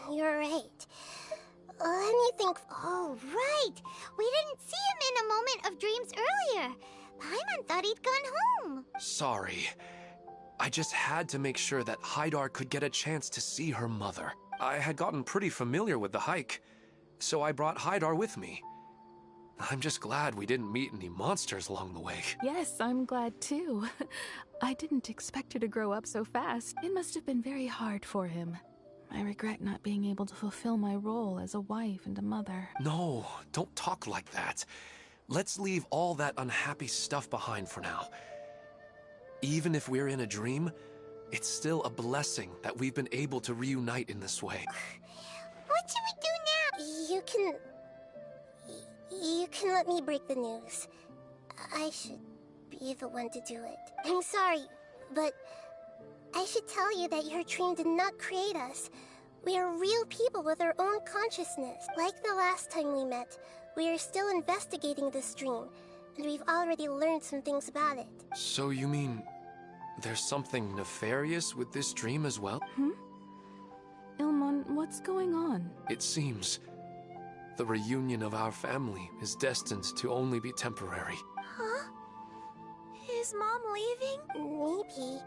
You're right. Let me think. Oh, right! We didn't see him in a moment of dreams earlier. Paimon thought he'd gone home. Sorry. I just had to make sure that Hydar could get a chance to see her mother. I had gotten pretty familiar with the hike, so I brought Hydar with me. I'm just glad we didn't meet any monsters along the way. Yes, I'm glad too. I didn't expect her to grow up so fast. It must have been very hard for him. I regret not being able to fulfill my role as a wife and a mother. No, don't talk like that. Let's leave all that unhappy stuff behind for now. Even if we're in a dream, it's still a blessing that we've been able to reunite in this way. What should we do now? You can let me break the news. I should be the one to do it. I'm sorry, but I should tell you that your dream did not create us. We are real people with our own consciousness. Like the last time we met, we are still investigating this dream, and we've already learned some things about it. So you mean there's something nefarious with this dream as well? Ilmon, what's going on? It seems the reunion of our family is destined to only be temporary. Huh? Is Mom leaving? Maybe.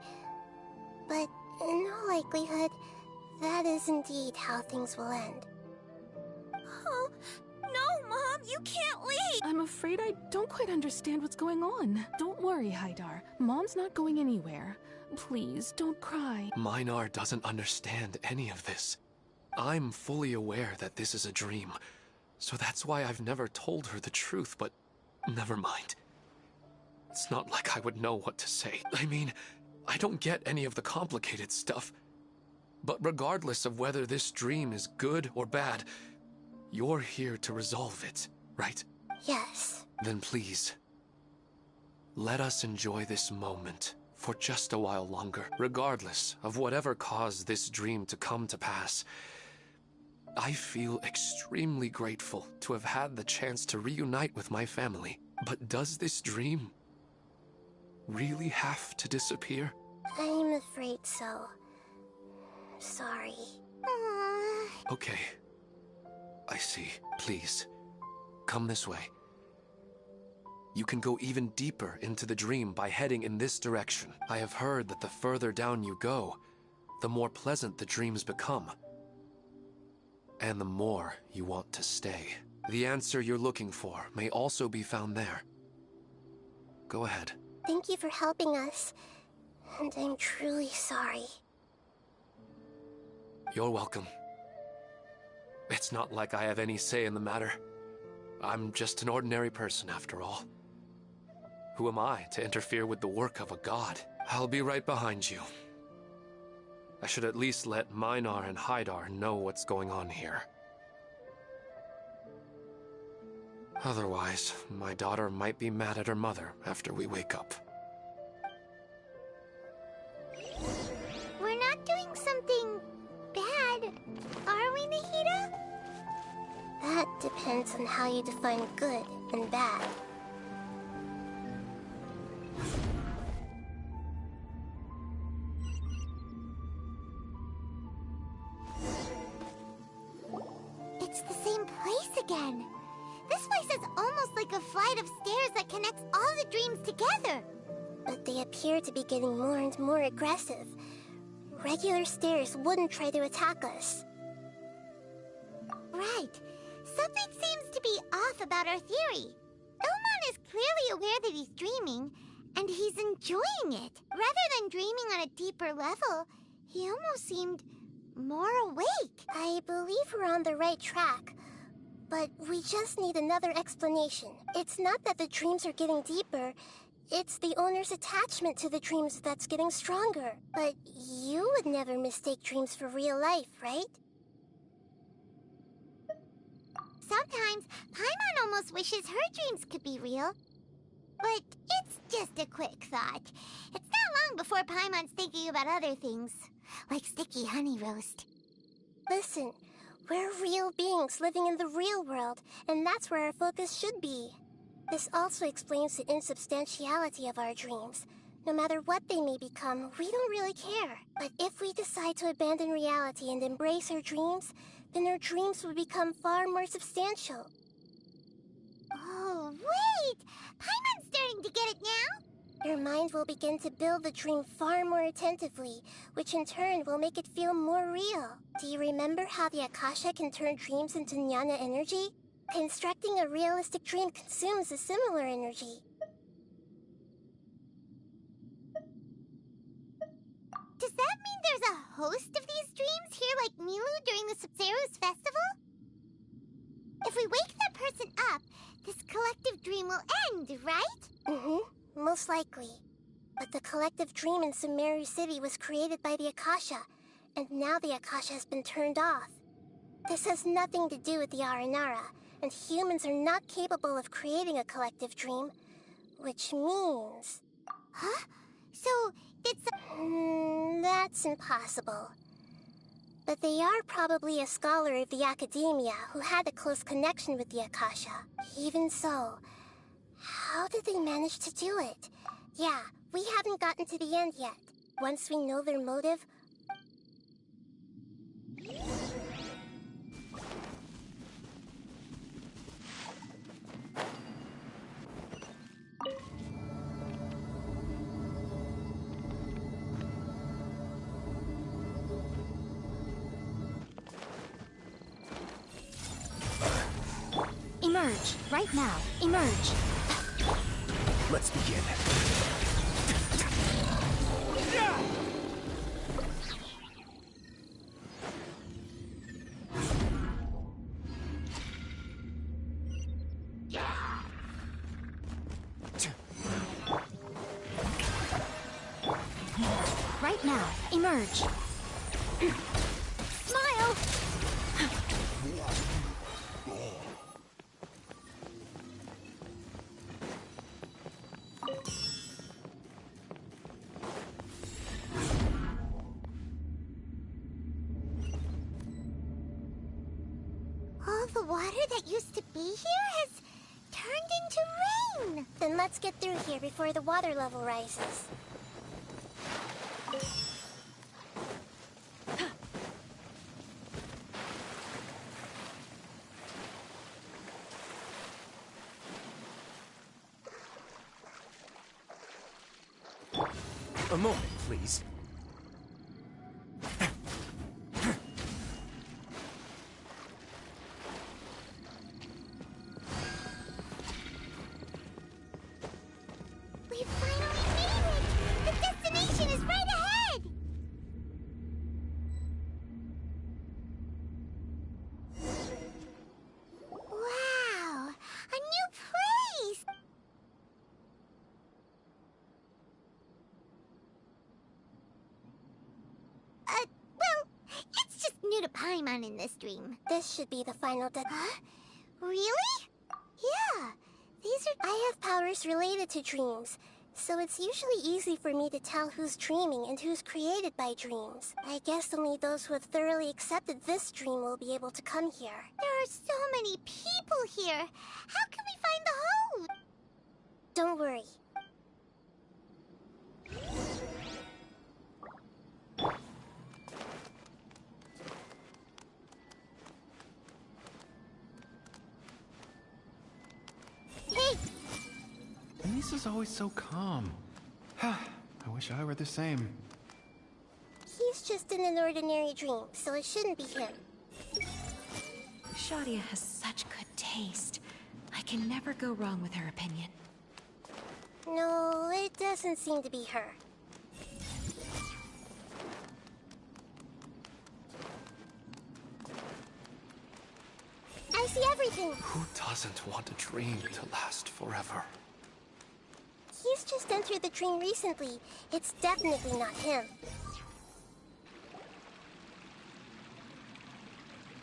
But in all likelihood, that is indeed how things will end. Oh, no, Mom, you can't leave! I'm afraid I don't quite understand what's going on. Don't worry, Haidar. Mom's not going anywhere. Please, don't cry. Minar doesn't understand any of this. I'm fully aware that this is a dream, so that's why I've never told her the truth, but never mind. It's not like I would know what to say. I mean, I don't get any of the complicated stuff. But regardless of whether this dream is good or bad, you're here to resolve it, right? Yes. Then please, let us enjoy this moment for just a while longer. Regardless of whatever caused this dream to come to pass, I feel extremely grateful to have had the chance to reunite with my family. But does this dream really have to disappear? I'm afraid so. Sorry. Okay. I see. Please, come this way. You can go even deeper into the dream by heading in this direction. I have heard that the further down you go, the more pleasant the dreams become. And the more you want to stay. The answer you're looking for may also be found there. Go ahead. Thank you for helping us. And I'm truly sorry. You're welcome. It's not like I have any say in the matter. I'm just an ordinary person after all. Who am I to interfere with the work of a god? I'll be right behind you. I should at least let Minar and Haidar know what's going on here. Otherwise, my daughter might be mad at her mother after we wake up. We're not doing something bad, are we, Nahida? That depends on how you define good and bad. It's the same place again. This place is almost like a flight of stairs that connects all the dreams together. But they appear to be getting more and more aggressive. Regular stairs wouldn't try to attack us. Right. Something seems to be off about our theory. Ilmon is clearly aware that he's dreaming, and he's enjoying it. Rather than dreaming on a deeper level, he almost seemed more awake. I believe we're on the right track, but we just need another explanation. It's not that the dreams are getting deeper, it's the owner's attachment to the dreams that's getting stronger. But you would never mistake dreams for real life, right? Sometimes, Paimon almost wishes her dreams could be real. But it's just a quick thought. It's not long before Paimon's thinking about other things, like sticky honey roast. Listen, we're real beings living in the real world, and that's where our focus should be. This also explains the insubstantiality of our dreams. No matter what they may become, we don't really care. But if we decide to abandon reality and embrace our dreams, then our dreams will become far more substantial. Oh, wait! Paimon's starting to get it now? Your mind will begin to build the dream far more attentively, which in turn will make it feel more real. Do you remember how the Akasha can turn dreams into jnana energy? Constructing a realistic dream consumes a similar energy. Does that mean there's a host of these dreams here like Milu during the Sabzeruz festival? If we wake that person up, this collective dream will end, right? Most likely. But the collective dream in Sumeru City was created by the Akasha, and now the Akasha has been turned off. This has nothing to do with the Aranara, and humans are not capable of creating a collective dream, which means... Huh? So, did That's impossible. But they are probably a scholar of the academia who had a close connection with the Akasha. Even so, how did they manage to do it? Yeah, we haven't gotten to the end yet. Once we know their motive... Emerge, right now. Emerge. Let's begin. Right now. Emerge. Smile! all the water that used to be here has turned into rain? Then let's get through here before the water level rises. A moment, please. We finally made it! The destination is right ahead! Wow! A new place! Well, it's just new to Paimon in this dream. This should be the final Huh? Really? Yeah. These are... I have powers related to dreams, so it's usually easy for me to tell who's dreaming and who's created by dreams. I guess only those who have thoroughly accepted this dream will be able to come here. There are so many people here. How can we find the hole? Don't worry. Hey! Lisa's always so calm. I wish I were the same. He's just in an ordinary dream, so it shouldn't be him. Shadia has such good taste. I can never go wrong with her opinion. No, it doesn't seem to be her. I see everything! Who doesn't want a dream to last forever? He's just entered the dream recently. It's definitely not him.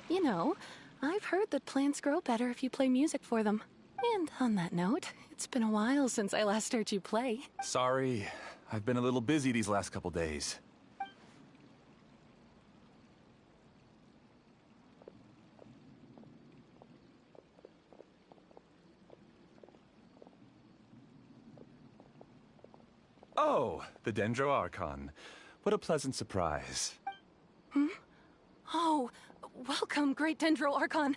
You know, I've heard that plants grow better if you play music for them. And on that note, it's been a while since I last heard you play. Sorry, I've been a little busy these last couple days. Oh, the Dendro Archon. What a pleasant surprise. Oh, welcome, Great Dendro Archon.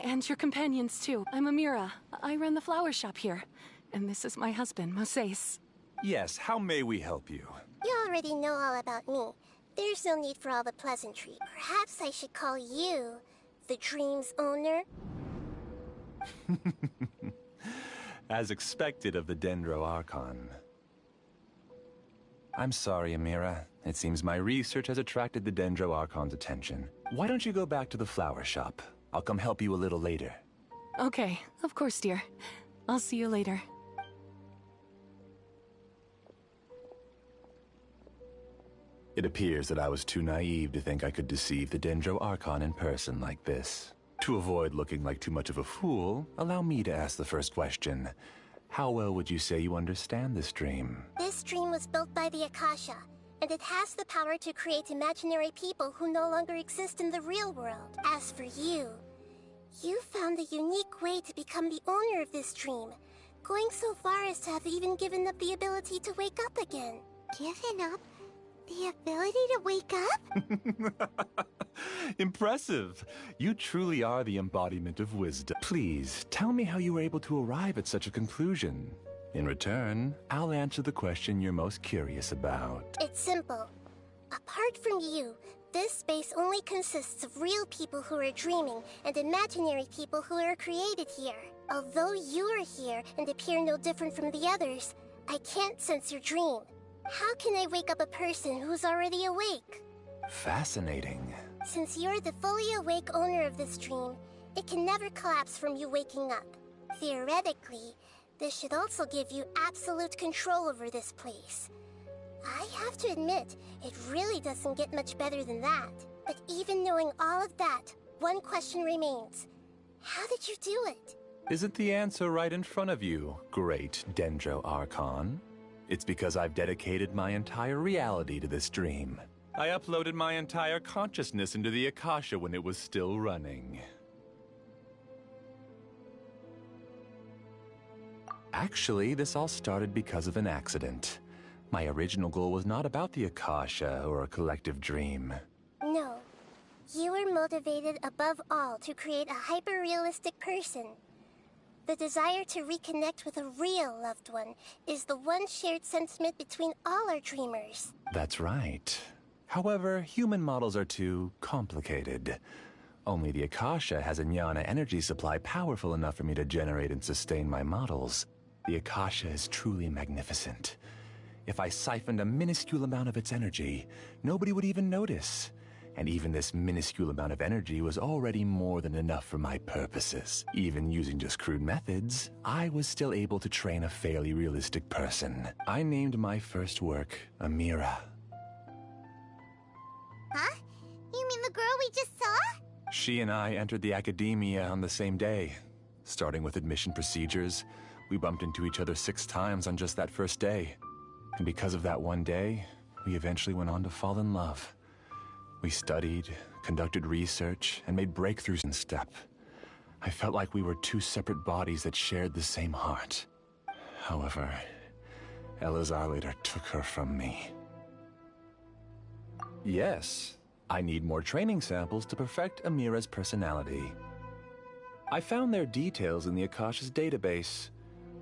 And your companions, too. I'm Amira. I run the flower shop here. And this is my husband, Moses. Yes, how may we help you? You already know all about me. There's no need for all the pleasantry. Perhaps I should call you the dream's owner? As expected of the Dendro Archon. I'm sorry, Amira. It seems my research has attracted the Dendro Archon's attention. Why don't you go back to the flower shop? I'll come help you a little later. Okay, of course, dear. I'll see you later. It appears that I was too naive to think I could deceive the Dendro Archon in person like this. To avoid looking like too much of a fool, allow me to ask the first question. How well would you say you understand this dream? This dream was built by the Akasha, and it has the power to create imaginary people who no longer exist in the real world. As for you, you found a unique way to become the owner of this dream, going so far as to have even given up the ability to wake up again. Given up the ability to wake up? Impressive. You truly are the embodiment of wisdom. Please, tell me how you were able to arrive at such a conclusion. In return, I'll answer the question you're most curious about. It's simple. Apart from you, this space only consists of real people who are dreaming and imaginary people who are created here. Although you are here and appear no different from the others, I can't sense your dream. How can I wake up a person who's already awake? Fascinating. Since you're the fully awake owner of this dream, it can never collapse from you waking up. Theoretically, this should also give you absolute control over this place. I have to admit, it really doesn't get much better than that. But even knowing all of that, one question remains. How did you do it? Isn't the answer right in front of you, great Dendro Archon? It's because I've dedicated my entire reality to this dream. I uploaded my entire consciousness into the Akasha when it was still running. Actually, this all started because of an accident. My original goal was not about the Akasha or a collective dream. No. You were motivated above all to create a hyper-realistic person. The desire to reconnect with a real loved one is the one shared sentiment between all our dreamers. That's right. However, human models are too complicated. Only the Akasha has a jnana energy supply powerful enough for me to generate and sustain my models. The Akasha is truly magnificent. If I siphoned a minuscule amount of its energy, nobody would even notice. And even this minuscule amount of energy was already more than enough for my purposes. Even using just crude methods, I was still able to train a fairly realistic person. I named my first work Amira. Huh? You mean the girl we just saw? She and I entered the academia on the same day. Starting with admission procedures, we bumped into each other 6 times on just that first day. And because of that one day, we eventually went on to fall in love. We studied, conducted research, and made breakthroughs in step. I felt like we were 2 separate bodies that shared the same heart. However, Elazar later took her from me. Yes, I need more training samples to perfect Amira's personality. I found their details in the Akasha's database.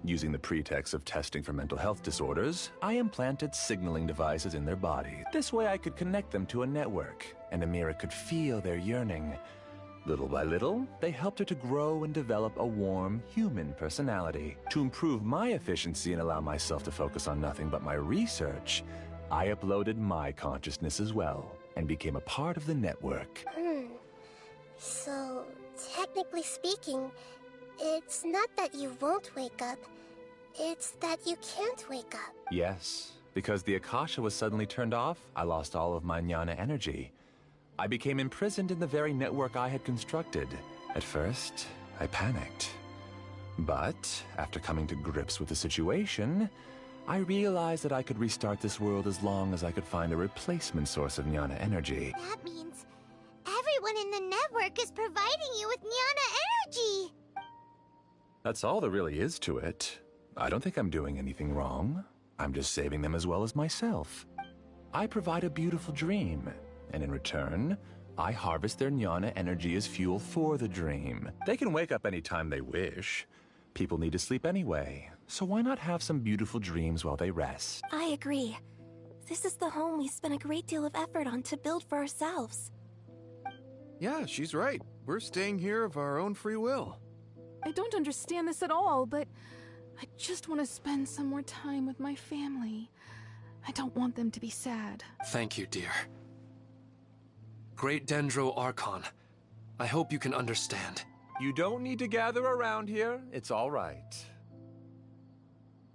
Using the pretext of testing for mental health disorders, I implanted signaling devices in their bodies. This way I could connect them to a network, and Amira could feel their yearning. Little by little, they helped her to grow and develop a warm, human personality. To improve my efficiency and allow myself to focus on nothing but my research, I uploaded my consciousness as well, and became a part of the network. So, technically speaking, it's not that you won't wake up, it's that you can't wake up. Yes, because the Akasha was suddenly turned off, I lost all of my jnana energy. I became imprisoned in the very network I had constructed. At first, I panicked. But, after coming to grips with the situation, I realized that I could restart this world as long as I could find a replacement source of jnana energy. That means everyone in the network is providing you with jnana energy! That's all there really is to it. I don't think I'm doing anything wrong. I'm just saving them as well as myself. I provide a beautiful dream, and in return, I harvest their jnana energy as fuel for the dream. They can wake up anytime they wish. People need to sleep anyway, so why not have some beautiful dreams while they rest? I agree. This is the home we spent a great deal of effort on to build for ourselves. Yeah, she's right. We're staying here of our own free will. I don't understand this at all, but I just want to spend some more time with my family. I don't want them to be sad. Thank you, dear. Great Dendro Archon, I hope you can understand. You don't need to gather around here. It's all right.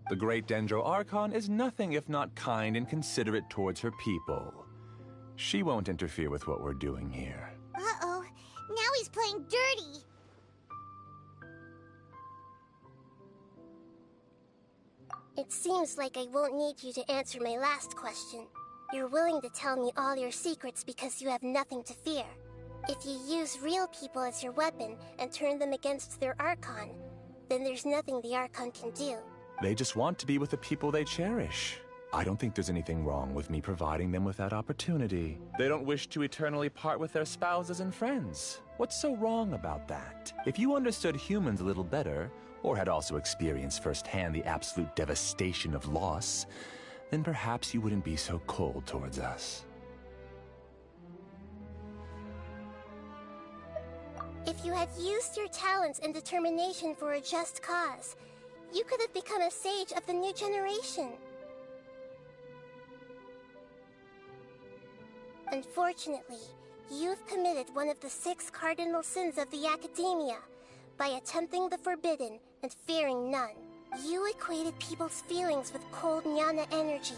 The Great Dendro Archon is nothing if not kind and considerate towards her people. She won't interfere with what we're doing here. Uh-oh, now he's playing dirty. It seems like I won't need you to answer my last question. You're willing to tell me all your secrets because you have nothing to fear. If you use real people as your weapon and turn them against their Archon, then there's nothing the Archon can do. They just want to be with the people they cherish. I don't think there's anything wrong with me providing them with that opportunity. They don't wish to eternally part with their spouses and friends. What's so wrong about that? If you understood humans a little better, or had also experienced firsthand the absolute devastation of loss, then perhaps you wouldn't be so cold towards us. If you had used your talents and determination for a just cause, you could have become a sage of the new generation. Unfortunately, you've committed one of the 6 cardinal sins of the Academia by attempting the forbidden and fearing none. You equated people's feelings with cold jnana energy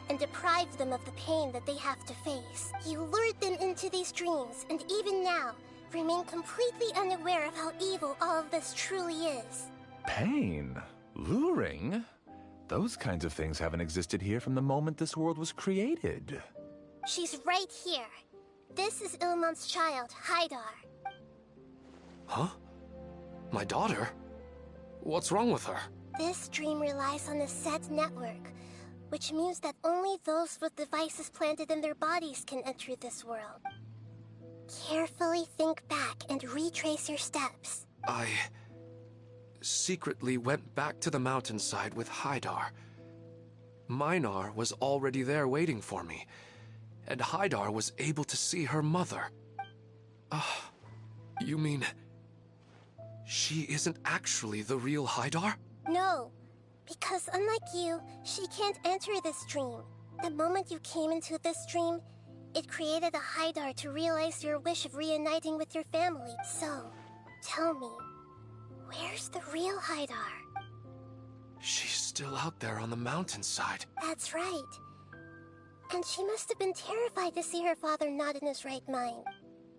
and deprived them of the pain that they have to face. You lured them into these dreams, and even now, remain completely unaware of how evil all of this truly is. Pain? Luring? Those kinds of things haven't existed here from the moment this world was created. She's right here. This is Ilmon's child, Haidar. Huh? My daughter? What's wrong with her? This dream relies on a set network, which means that only those with devices planted in their bodies can enter this world. Carefully think back and retrace your steps. I secretly went back to the mountainside with Haidar. Minar was already there waiting for me, and Haidar was able to see her mother. You mean she isn't actually the real Haidar? No, because unlike you, she can't enter this dream. The moment you came into this dream, it created a Haidar to realize your wish of reuniting with your family. So, tell me, where's the real Haidar? She's still out there on the mountainside. That's right. And she must have been terrified to see her father not in his right mind.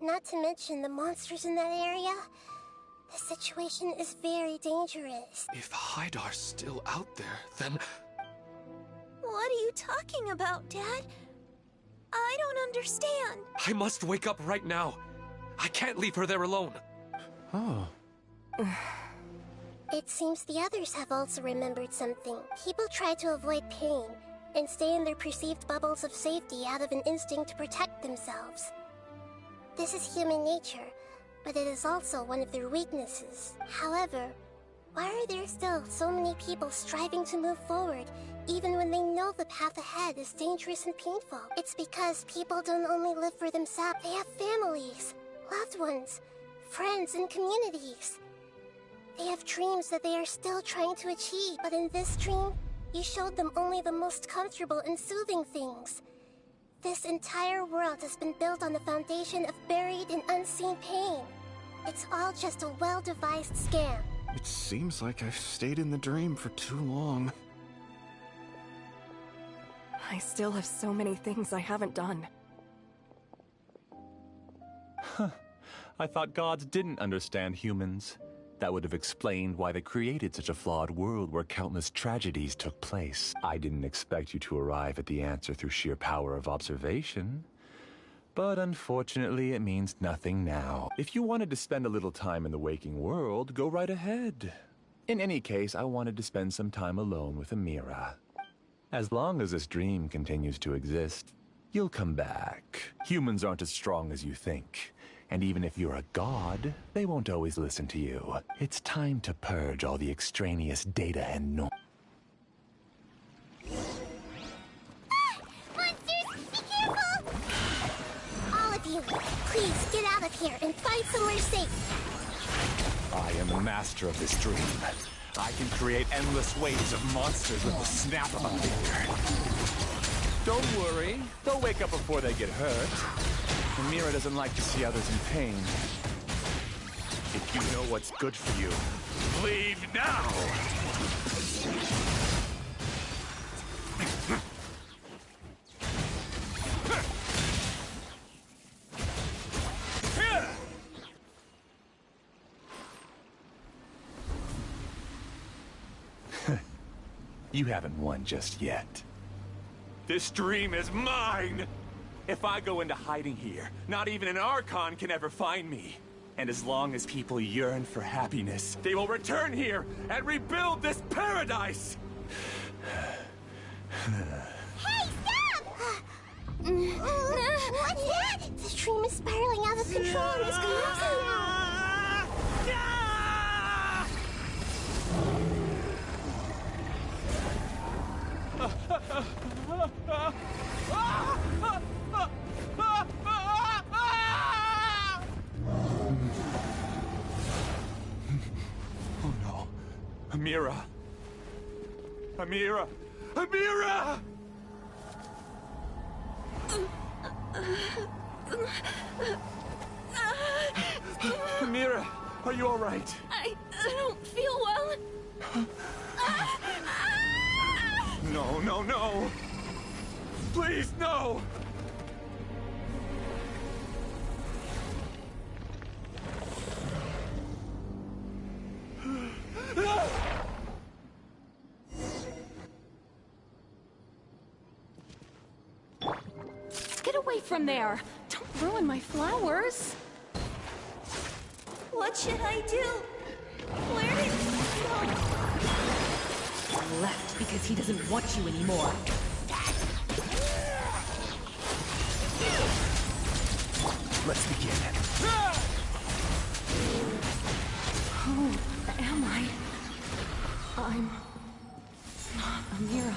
Not to mention the monsters in that area. The situation is very dangerous. If Haidar's still out there, then... What are you talking about, Dad? I don't understand. I must wake up right now. I can't leave her there alone. Oh. It seems the others have also remembered something. People try to avoid pain and stay in their perceived bubbles of safety out of an instinct to protect themselves. This is human nature, but it is also one of their weaknesses. However, why are there still so many people striving to move forward, even when they know the path ahead is dangerous and painful? It's because people don't only live for themselves, they have families, loved ones, friends, and communities. They have dreams that they are still trying to achieve, but in this dream, you showed them only the most comfortable and soothing things. This entire world has been built on the foundation of buried and unseen pain. It's all just a well-devised scam. It seems like I've stayed in the dream for too long. I still have so many things I haven't done. Huh. I thought gods didn't understand humans. That would have explained why they created such a flawed world where countless tragedies took place. I didn't expect you to arrive at the answer through sheer power of observation. But unfortunately, it means nothing now. If you wanted to spend a little time in the waking world, go right ahead. In any case, I wanted to spend some time alone with Amira. As long as this dream continues to exist, you'll come back. Humans aren't as strong as you think. And even if you're a god, they won't always listen to you. It's time to purge all the extraneous data and noise. Monsters, be careful! All of you, please get out of here and find somewhere safe. I am the master of this dream. I can create endless waves of monsters with the snap of a finger. Don't worry, they'll wake up before they get hurt. Amira doesn't like to see others in pain. If you know what's good for you, leave now! You haven't won just yet. This dream is mine! If I go into hiding here, not even an Archon can ever find me. And as long as people yearn for happiness, they will return here and rebuild this paradise! Hey, stop! What's that? The dream is spiraling out of control and is collapsing. Oh no. Amira. Amira! Amira! Amira, are you all right? I don't feel well. No, no, no! Please, no! Get away from there! Don't ruin my flowers! What should I do? Where did he go? He left because he doesn't want you anymore. Let's begin. Who am I? I'm not Amira.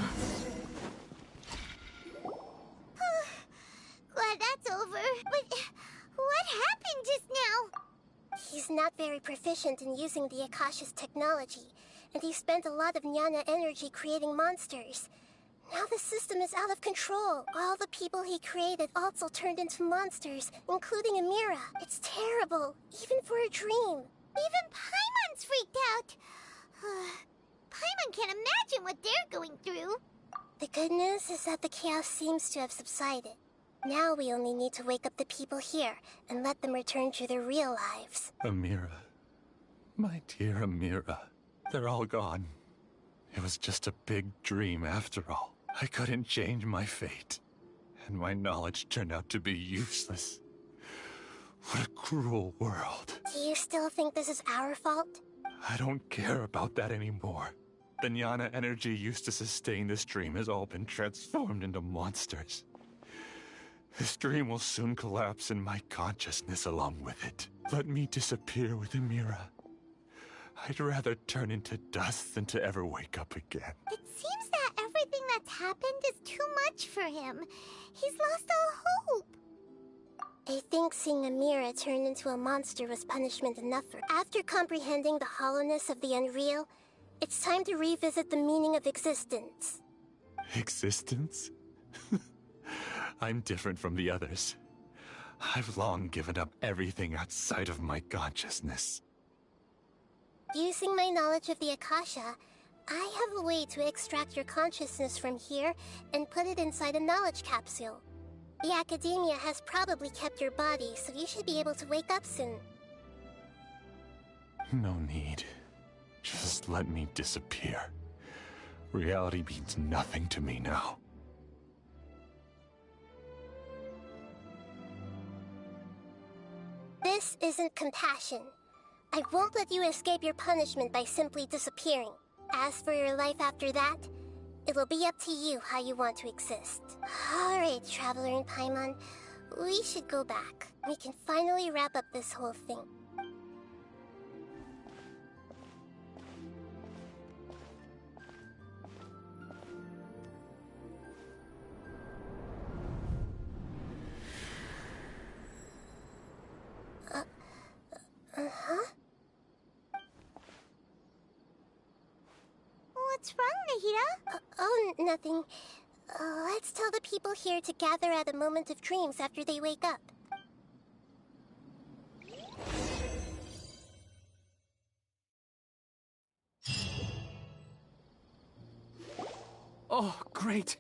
Glad that's over. But what happened just now? He's not very proficient in using the Akasha's technology, and he spent a lot of Jnana energy creating monsters. Now the system is out of control. All the people he created also turned into monsters, including Amira. It's terrible, even for a dream. Even Paimon's freaked out. Paimon can't imagine what they're going through. The good news is that the chaos seems to have subsided. Now we only need to wake up the people here and let them return to their real lives. Amira. My dear Amira. They're all gone. It was just a big dream after all. I couldn't change my fate. And my knowledge turned out to be useless. What a cruel world. Do you still think this is our fault? I don't care about that anymore. The Jnana energy used to sustain this dream has all been transformed into monsters. This dream will soon collapse and my consciousness along with it. Let me disappear with Amira. I'd rather turn into dust than to ever wake up again. It seems that everything that's happened is too much for him. He's lost all hope. I think seeing Amira turn into a monster was punishment enough for. After comprehending the hollowness of the unreal, it's time to revisit the meaning of existence. Existence? I'm different from the others. I've long given up everything outside of my consciousness. Using my knowledge of the Akasha, I have a way to extract your consciousness from here and put it inside a knowledge capsule. The Academia has probably kept your body, so you should be able to wake up soon. No need. Just let me disappear. Reality means nothing to me now. This isn't compassion. I won't let you escape your punishment by simply disappearing. As for your life after that, it will be up to you how you want to exist. Alright, Traveler and Paimon, we should go back. We can finally wrap up this whole thing. Uh-huh? What's wrong, Nahida? Oh, nothing. Let's tell the people here to gather at a moment of dreams after they wake up. Oh, great!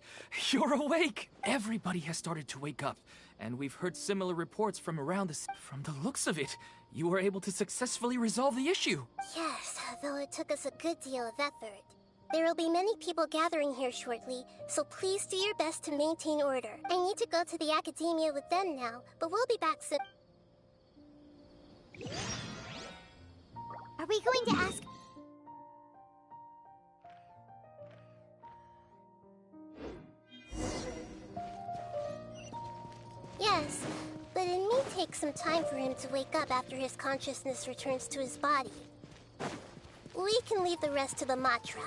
You're awake! Everybody has started to wake up, and we've heard similar reports from around this. From the looks of it, you were able to successfully resolve the issue. Yes, though it took us a good deal of effort. There will be many people gathering here shortly, so please do your best to maintain order. I need to go to the academia with them now, but we'll be back soon. Are we going to ask... Yes, but it may take some time for him to wake up after his consciousness returns to his body. We can leave the rest to the Matra.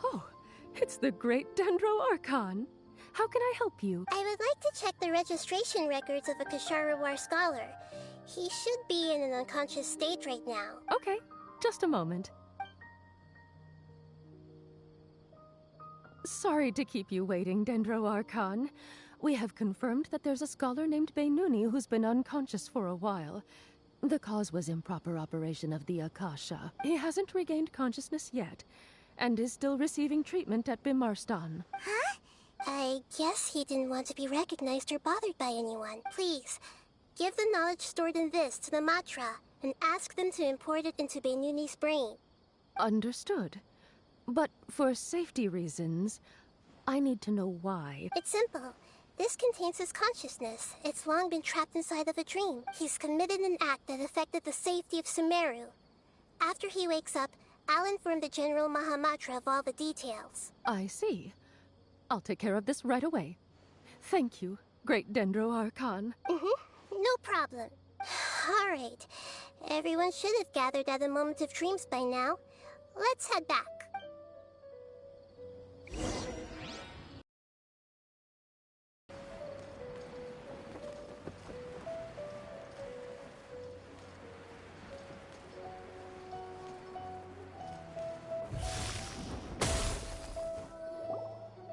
Oh, it's the great Dendro Archon. How can I help you? I would like to check the registration records of a Kasharawar scholar. He should be in an unconscious state right now. Okay, just a moment. Sorry to keep you waiting, Dendro Archon. We have confirmed that there's a scholar named Beinuni who's been unconscious for a while. The cause was improper operation of the Akasha. He hasn't regained consciousness yet, and is still receiving treatment at Bimarstan. Huh? I guess he didn't want to be recognized or bothered by anyone. Please, give the knowledge stored in this to the Matra, and ask them to import it into Beinuni's brain. Understood. But for safety reasons, I need to know why. It's simple. This contains his consciousness. It's long been trapped inside of a dream. He's committed an act that affected the safety of Sumeru. After he wakes up, I'll inform the General Mahamatra of all the details. I see. I'll take care of this right away. Thank you, great Dendro Archon. No problem. All right. Everyone should have gathered at a moment of dreams by now. Let's head back.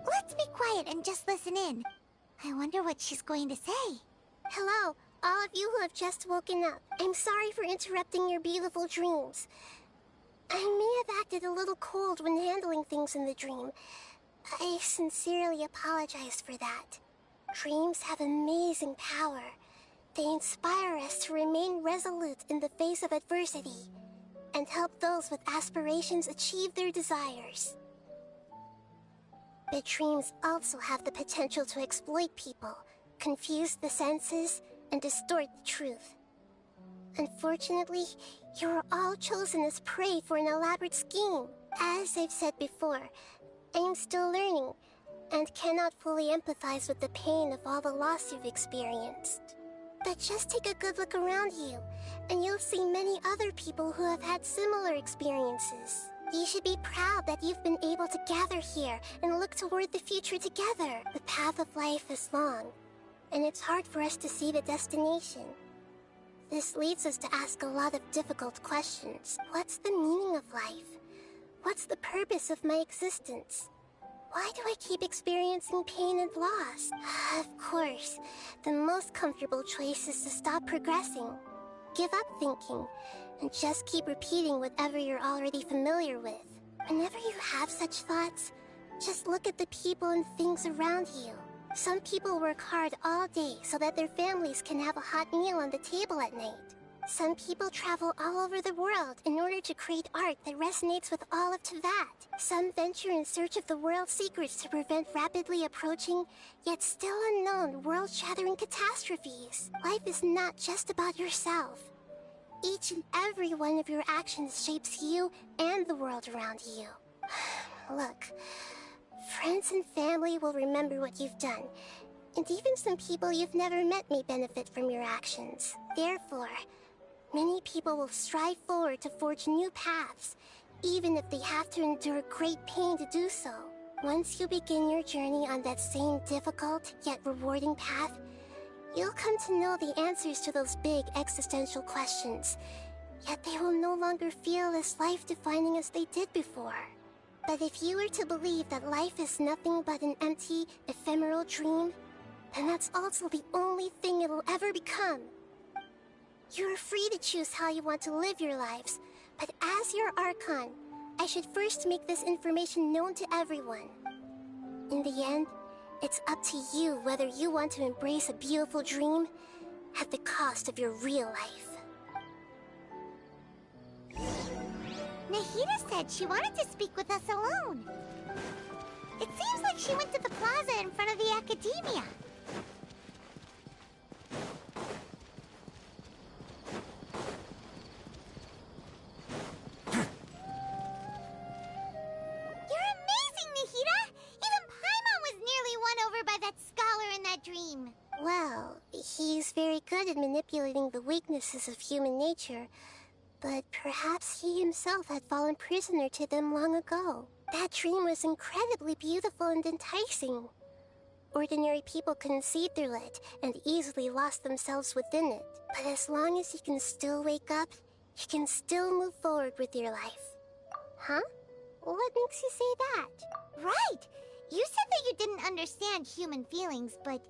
Let's be quiet and just listen in. I wonder what she's going to say. Hello, all of you who have just woken up. I'm sorry for interrupting your beautiful dreams. I may have acted a little cold when handling things in the dream. I sincerely apologize for that. Dreams have amazing power. They inspire us to remain resolute in the face of adversity, and help those with aspirations achieve their desires. But dreams also have the potential to exploit people, confuse the senses, and distort the truth. Unfortunately, you were all chosen as prey for an elaborate scheme. As I've said before, I am still learning, and cannot fully empathize with the pain of all the loss you've experienced. But just take a good look around you, and you'll see many other people who have had similar experiences. You should be proud that you've been able to gather here and look toward the future together. The path of life is long, and it's hard for us to see the destination. This leads us to ask a lot of difficult questions. What's the meaning of life? What's the purpose of my existence? Why do I keep experiencing pain and loss? Of course, the most comfortable choice is to stop progressing. Give up thinking, and just keep repeating whatever you're already familiar with. Whenever you have such thoughts, just look at the people and things around you. Some people work hard all day so that their families can have a hot meal on the table at night. Some people travel all over the world in order to create art that resonates with all of Teyvat. Some venture in search of the world's secrets to prevent rapidly approaching, yet still unknown, world-shattering catastrophes. Life is not just about yourself. Each and every one of your actions shapes you and the world around you. Look, friends and family will remember what you've done, and even some people you've never met may benefit from your actions. Therefore, many people will strive forward to forge new paths, even if they have to endure great pain to do so. Once you begin your journey on that same difficult yet rewarding path, you'll come to know the answers to those big existential questions, yet they will no longer feel as life-defining as they did before. But if you were to believe that life is nothing but an empty, ephemeral dream, then that's also the only thing it'll ever become. You're free to choose how you want to live your lives, but as your Archon, I should first make this information known to everyone. In the end, It's up to you whether you want to embrace a beautiful dream at the cost of your real life. Nahida said she wanted to speak with us alone. It seems like she went to the plaza in front of the academia. You're amazing, Nahida! Even Paimon was nearly won over by that scholar in that dream. Well, he's very good at manipulating the weaknesses of human nature, but perhaps he himself had fallen prisoner to them long ago. That dream was incredibly beautiful and enticing. Ordinary people couldn't see through it and easily lost themselves within it. But as long as you can still wake up, you can still move forward with your life. Huh? What makes you say that? Right! You said that you didn't understand human feelings, but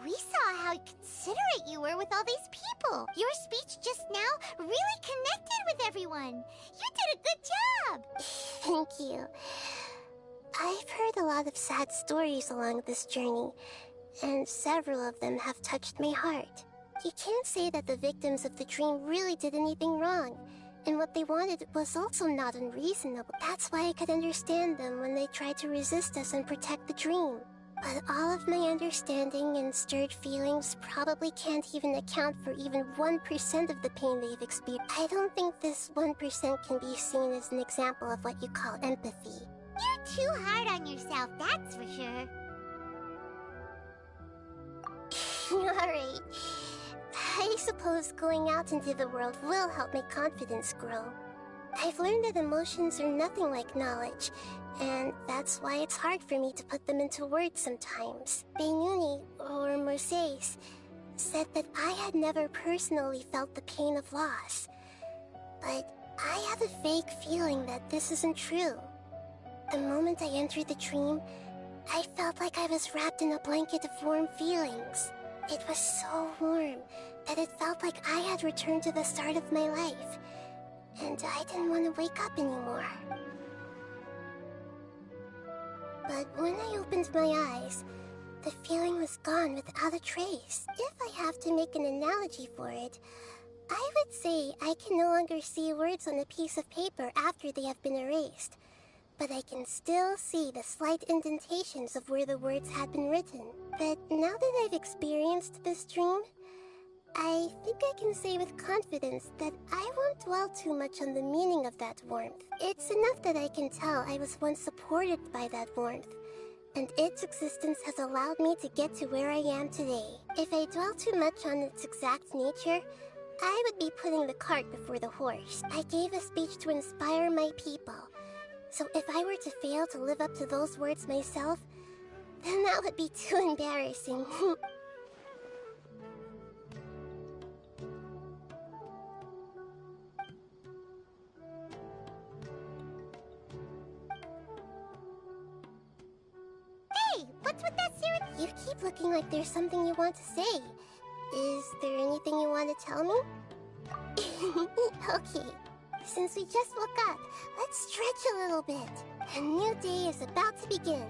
we saw how considerate you were with all these people. Your speech just now really connected with everyone. You did a good job! Thank you. I've heard a lot of sad stories along this journey, and several of them have touched my heart. You can't say that the victims of the dream really did anything wrong, and what they wanted was also not unreasonable. That's why I could understand them when they tried to resist us and protect the dream. But all of my understanding and stirred feelings probably can't even account for even 1% of the pain they've experienced. I don't think this 1% can be seen as an example of what you call empathy. You're too hard on yourself, that's for sure. Alright. I suppose going out into the world will help my confidence grow. I've learned that emotions are nothing like knowledge, and that's why it's hard for me to put them into words sometimes. Beinuni, or Mercedes, said that I had never personally felt the pain of loss. But I have a vague feeling that this isn't true. The moment I entered the dream, I felt like I was wrapped in a blanket of warm feelings. It was so warm that it felt like I had returned to the start of my life, and I didn't want to wake up anymore. But when I opened my eyes, the feeling was gone without a trace. If I have to make an analogy for it, I would say I can no longer see words on a piece of paper after they have been erased, but I can still see the slight indentations of where the words had been written. But now that I've experienced this dream, I think I can say with confidence that I won't dwell too much on the meaning of that warmth. It's enough that I can tell I was once supported by that warmth, and its existence has allowed me to get to where I am today. If I dwell too much on its exact nature, I would be putting the cart before the horse. I gave a speech to inspire my people, so if I were to fail to live up to those words myself, then that would be too embarrassing. Hey, what's with that serious? You keep looking like there's something you want to say. Is there anything you want to tell me? Okay, since we just woke up, let's stretch a little bit. A new day is about to begin.